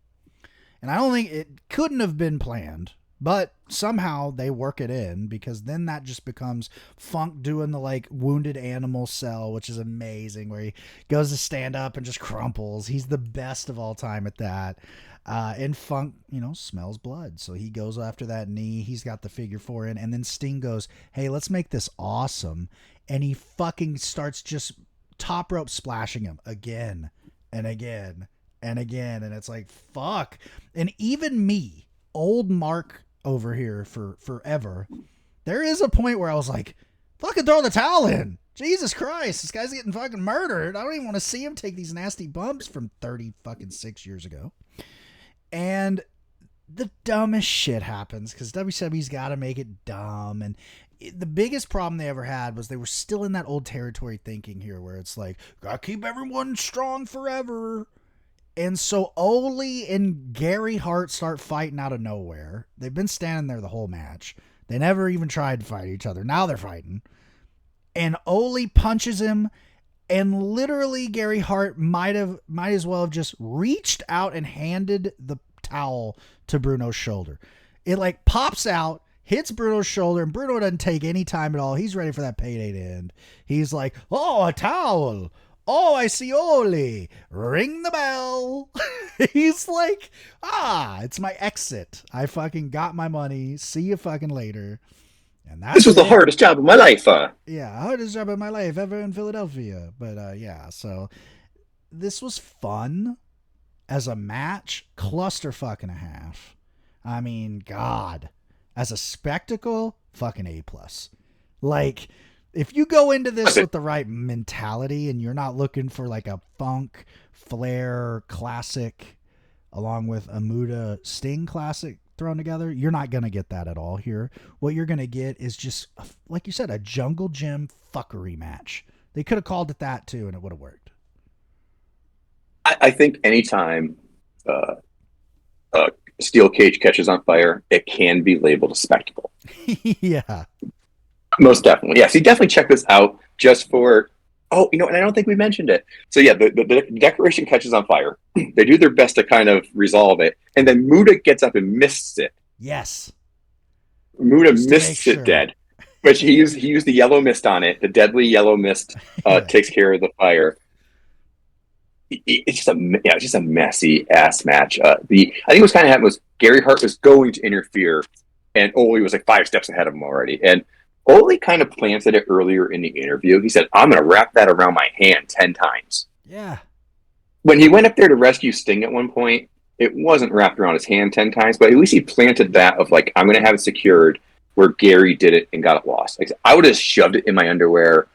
And I don't think it couldn't have been planned, but somehow they work it in, because then that just becomes Funk doing the like wounded animal cell, which is amazing, where he goes to stand up and just crumples. He's the best of all time at that. And Funk, smells blood. So he goes after that knee. He's got the figure four in. And then Sting goes, hey, let's make this awesome. And he fucking starts just top rope splashing him again and again and again. And it's like, fuck. And even me, old Mark over here for forever, there is a point where I was like, fucking throw the towel in. Jesus Christ, this guy's getting fucking murdered. I don't even want to see him take these nasty bumps from 36 years ago. And the dumbest shit happens, because WCW's got to make it dumb. And the biggest problem they ever had was they were still in that old territory thinking here, where it's like, gotta keep everyone strong forever. And so Ole and Gary Hart start fighting out of nowhere. They've been standing there the whole match. They never even tried to fight each other. Now they're fighting. And Ole punches him. And literally, Gary Hart might as well have just reached out and handed the towel to Bruno's shoulder. It like pops out, hits Bruno's shoulder, and Bruno doesn't take any time at all. He's ready for that payday to end. He's like, oh, a towel. Oh, I see Ole. Ring the bell. He's like, it's my exit. I fucking got my money. See you fucking later. And this was the hardest job of my life. Hardest job of my life ever in Philadelphia. But so this was fun as a match, clusterfuck and a half. I mean, God, as a spectacle, fucking A+. Like, if you go into this with the right mentality and you're not looking for like a Funk, Flair classic along with a Muda Sting classic thrown together, you're not going to get that at all here. What you're going to get is just, like you said, a jungle gym fuckery match. They could have called it that too, and it would have worked. I think anytime a steel cage catches on fire, it can be labeled a spectacle. Yeah. Most definitely. Yeah, so you definitely check this out just for, and I don't think we mentioned it. So yeah, the decoration catches on fire. They do their best to kind of resolve it. And then Muda gets up and mists it. Yes. Muda mists it dead. But he used the yellow mist on it. The deadly yellow mist takes care of the fire. It's just a messy ass match. I think what's kind of happened was Gary Hart was going to interfere, and Ole was like 5 steps ahead of him already. And Ole kind of planted it earlier in the interview. He said, I'm going to wrap that around my hand 10 times. Yeah. When he went up there to rescue Sting at one point, it wasn't wrapped around his hand 10 times, but at least he planted that of like, I'm going to have it secured where Gary did it and got it lost. Like, I would have shoved it in my underwear.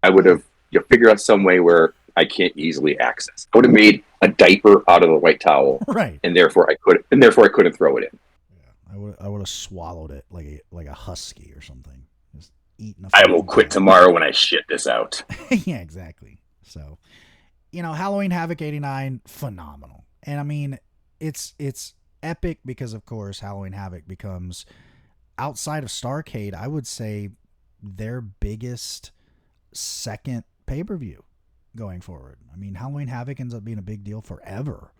I would have figured out some way where I can't easily access. I would have made a diaper out of the white towel, right? And therefore I couldn't throw it in. Yeah, I would have swallowed it like a husky or something. Just eating. I will quit tomorrow when I shit this out. Yeah, exactly. So, Halloween Havoc '89, phenomenal, and I mean, it's epic because of course Halloween Havoc becomes, outside of Starrcade, I would say their biggest second pay-per-view going forward. I mean, Halloween Havoc ends up being a big deal forever.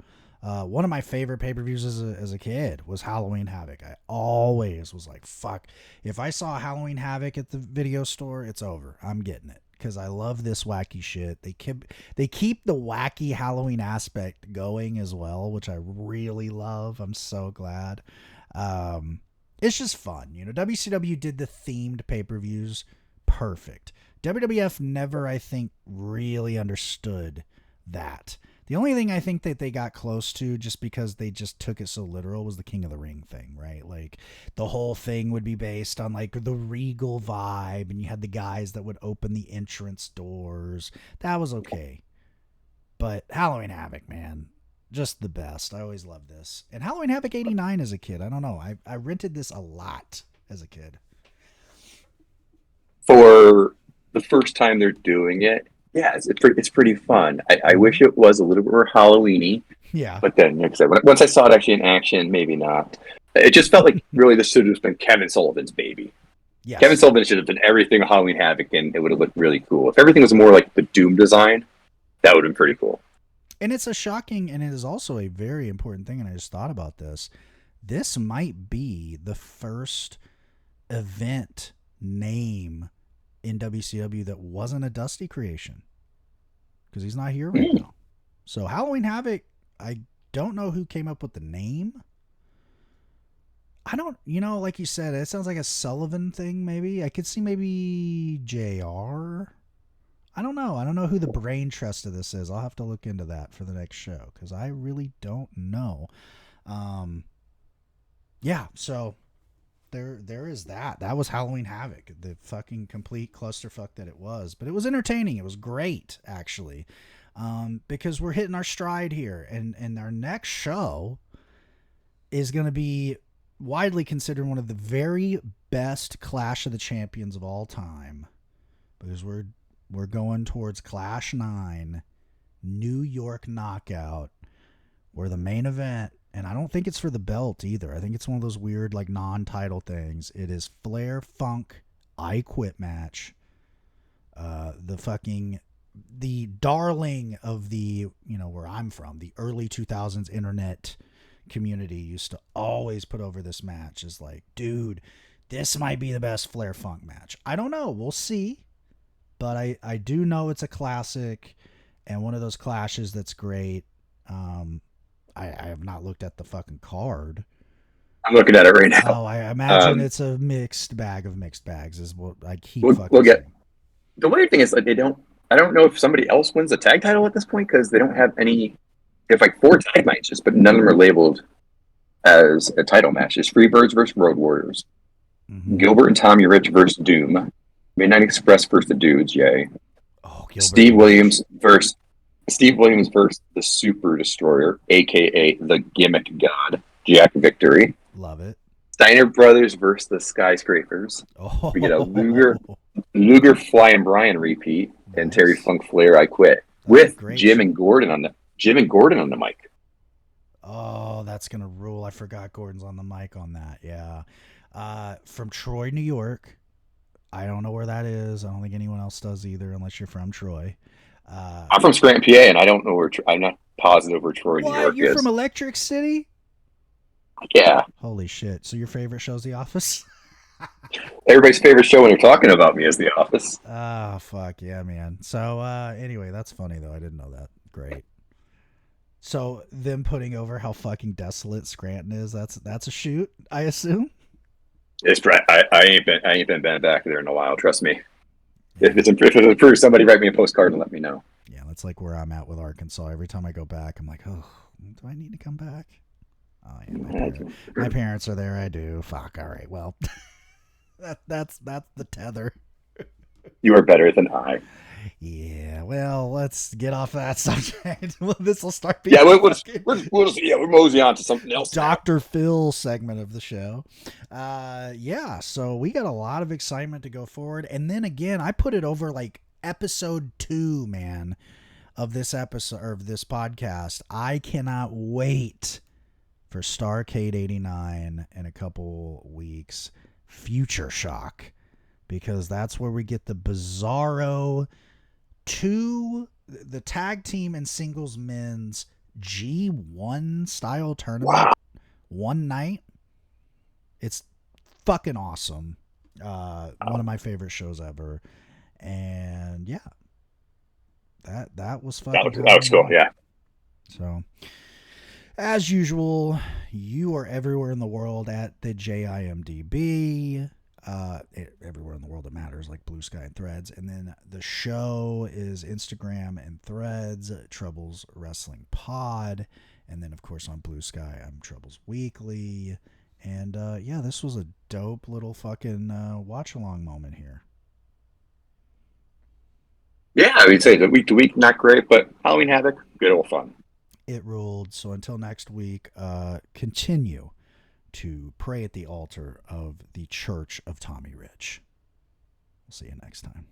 One of my favorite pay-per-views as a kid was Halloween Havoc. I always was like, fuck, if I saw Halloween Havoc at the video store, it's over. I'm getting it because I love this wacky shit. They keep the wacky Halloween aspect going as well, which I really love. I'm so glad. It's just fun. WCW did the themed pay-per-views perfect. WWF never, I think, really understood that. The only thing I think that they got close to, just because they just took it so literal, was the King of the Ring thing, right? Like, the whole thing would be based on, like, the regal vibe, and you had the guys that would open the entrance doors. That was okay. But Halloween Havoc, man, just the best. I always loved this. And Halloween Havoc '89 as a kid, I don't know. I rented this a lot as a kid. For the first time they're doing it, yeah, it's pretty fun. I wish it was a little bit more Halloween-y. Yeah. But then, like I said, once I saw it actually in action, maybe not. It just felt like really this should have been Kevin Sullivan's baby. Yes. Kevin Sullivan should have done everything with Halloween Havoc, and it would have looked really cool. If everything was more like the Doom design, that would have been pretty cool. And it's a shocking, and it is also a very important thing, and I just thought about this. This might be the first event name in WCW that wasn't a Dusty creation, because he's not here right now. So Halloween Havoc, I don't know who came up with the name. I don't, like you said, it sounds like a Sullivan thing. Maybe I could see maybe JR. I don't know. I don't know who the brain trust of this is. I'll have to look into that for the next show, because I really don't know. Yeah, so there is that. That was Halloween Havoc, the fucking complete clusterfuck that it was. But it was entertaining. It was great, actually, because we're hitting our stride here. And our next show is going to be widely considered one of the very best Clash of the Champions of all time, because we're going towards Clash 9, New York Knockout, where the main event, and I don't think it's for the belt either. I think it's one of those weird, like, non-title things. It is Flair Funk I Quit match. The darling of the, where I'm from, the early 2000s internet community used to always put over this match as like, dude, this might be the best Flair Funk match. I don't know. We'll see. But I do know it's a classic and one of those clashes that's great. I have not looked at the fucking card. I'm looking at it right now. Oh, I imagine it's a mixed bag of mixed bags is what I keep we'll get. The weird thing is like I don't know if somebody else wins the tag title at this point, because they don't have any. They have like 4 tag matches, but none of them are labeled as a title match. It's Freebirds versus Road Warriors. Mm-hmm. Gilbert and Tommy Rich versus Doom. Midnight Express versus the Dudes, yay. Oh, Gilbert. Steve Williams versus the Super Destroyer, a.k.a. the Gimmick God, Jack Victory. Love it. Steiner Brothers versus the Skyscrapers. Oh. We get a Luger Flying Brian repeat, and Terry Funk Flair I Quit, with Jim and Gordon on the mic. Oh, that's gonna rule. I forgot Gordon's on the mic on that. Yeah. From Troy, New York. I don't know where that is. I don't think anyone else does either, unless you're from Troy. I'm from Scranton, PA, and I don't know where. I'm not positive where Troy, New York is. You're from Electric City? Yeah. Holy shit! So your favorite show's The Office? Everybody's favorite show when they're talking about me is The Office. Oh, fuck yeah, man. So anyway, that's funny though. I didn't know that. Great. So them putting over how fucking desolate Scranton is, that's a shoot, I assume. It's I ain't been back there in a while. Trust me. If it's improved, somebody write me a postcard and let me know. Yeah, that's like where I'm at with Arkansas. Every time I go back, I'm like, oh, do I need to come back? Oh yeah, my parents are there. I do. Fuck. All right. Well, that's the tether. You are better than I. Yeah. Well, let's get off that subject. Well, this will start being Yeah, we're mosey on to something else. Dr. Phil segment of the show. Yeah. So we got a lot of excitement to go forward, and then again, I put it over like episode 2, man, of this episode of this podcast. I cannot wait for Starcade 89 in a couple weeks. Future Shock, because that's where we get the Bizarro 2, the tag team and singles men's G1 style tournament. Wow. One night. It's fucking awesome. One of my favorite shows ever. And yeah, that was fucking that was cool. Yeah. So, as usual, you are everywhere in the world at the JIMDB. Everywhere in the world that matters, like Blue Sky and Threads. And then the show is Instagram and Threads, Troubles Wrestling Pod. And then, of course, on Blue Sky, I'm Troubles Weekly. And yeah, this was a dope little fucking watch-along moment here. Yeah, I would say the week to week, not great, but Halloween Havoc, good old fun. It ruled. So until next week, continue to pray at the altar of the Church of Tommy Rich. We'll see you next time.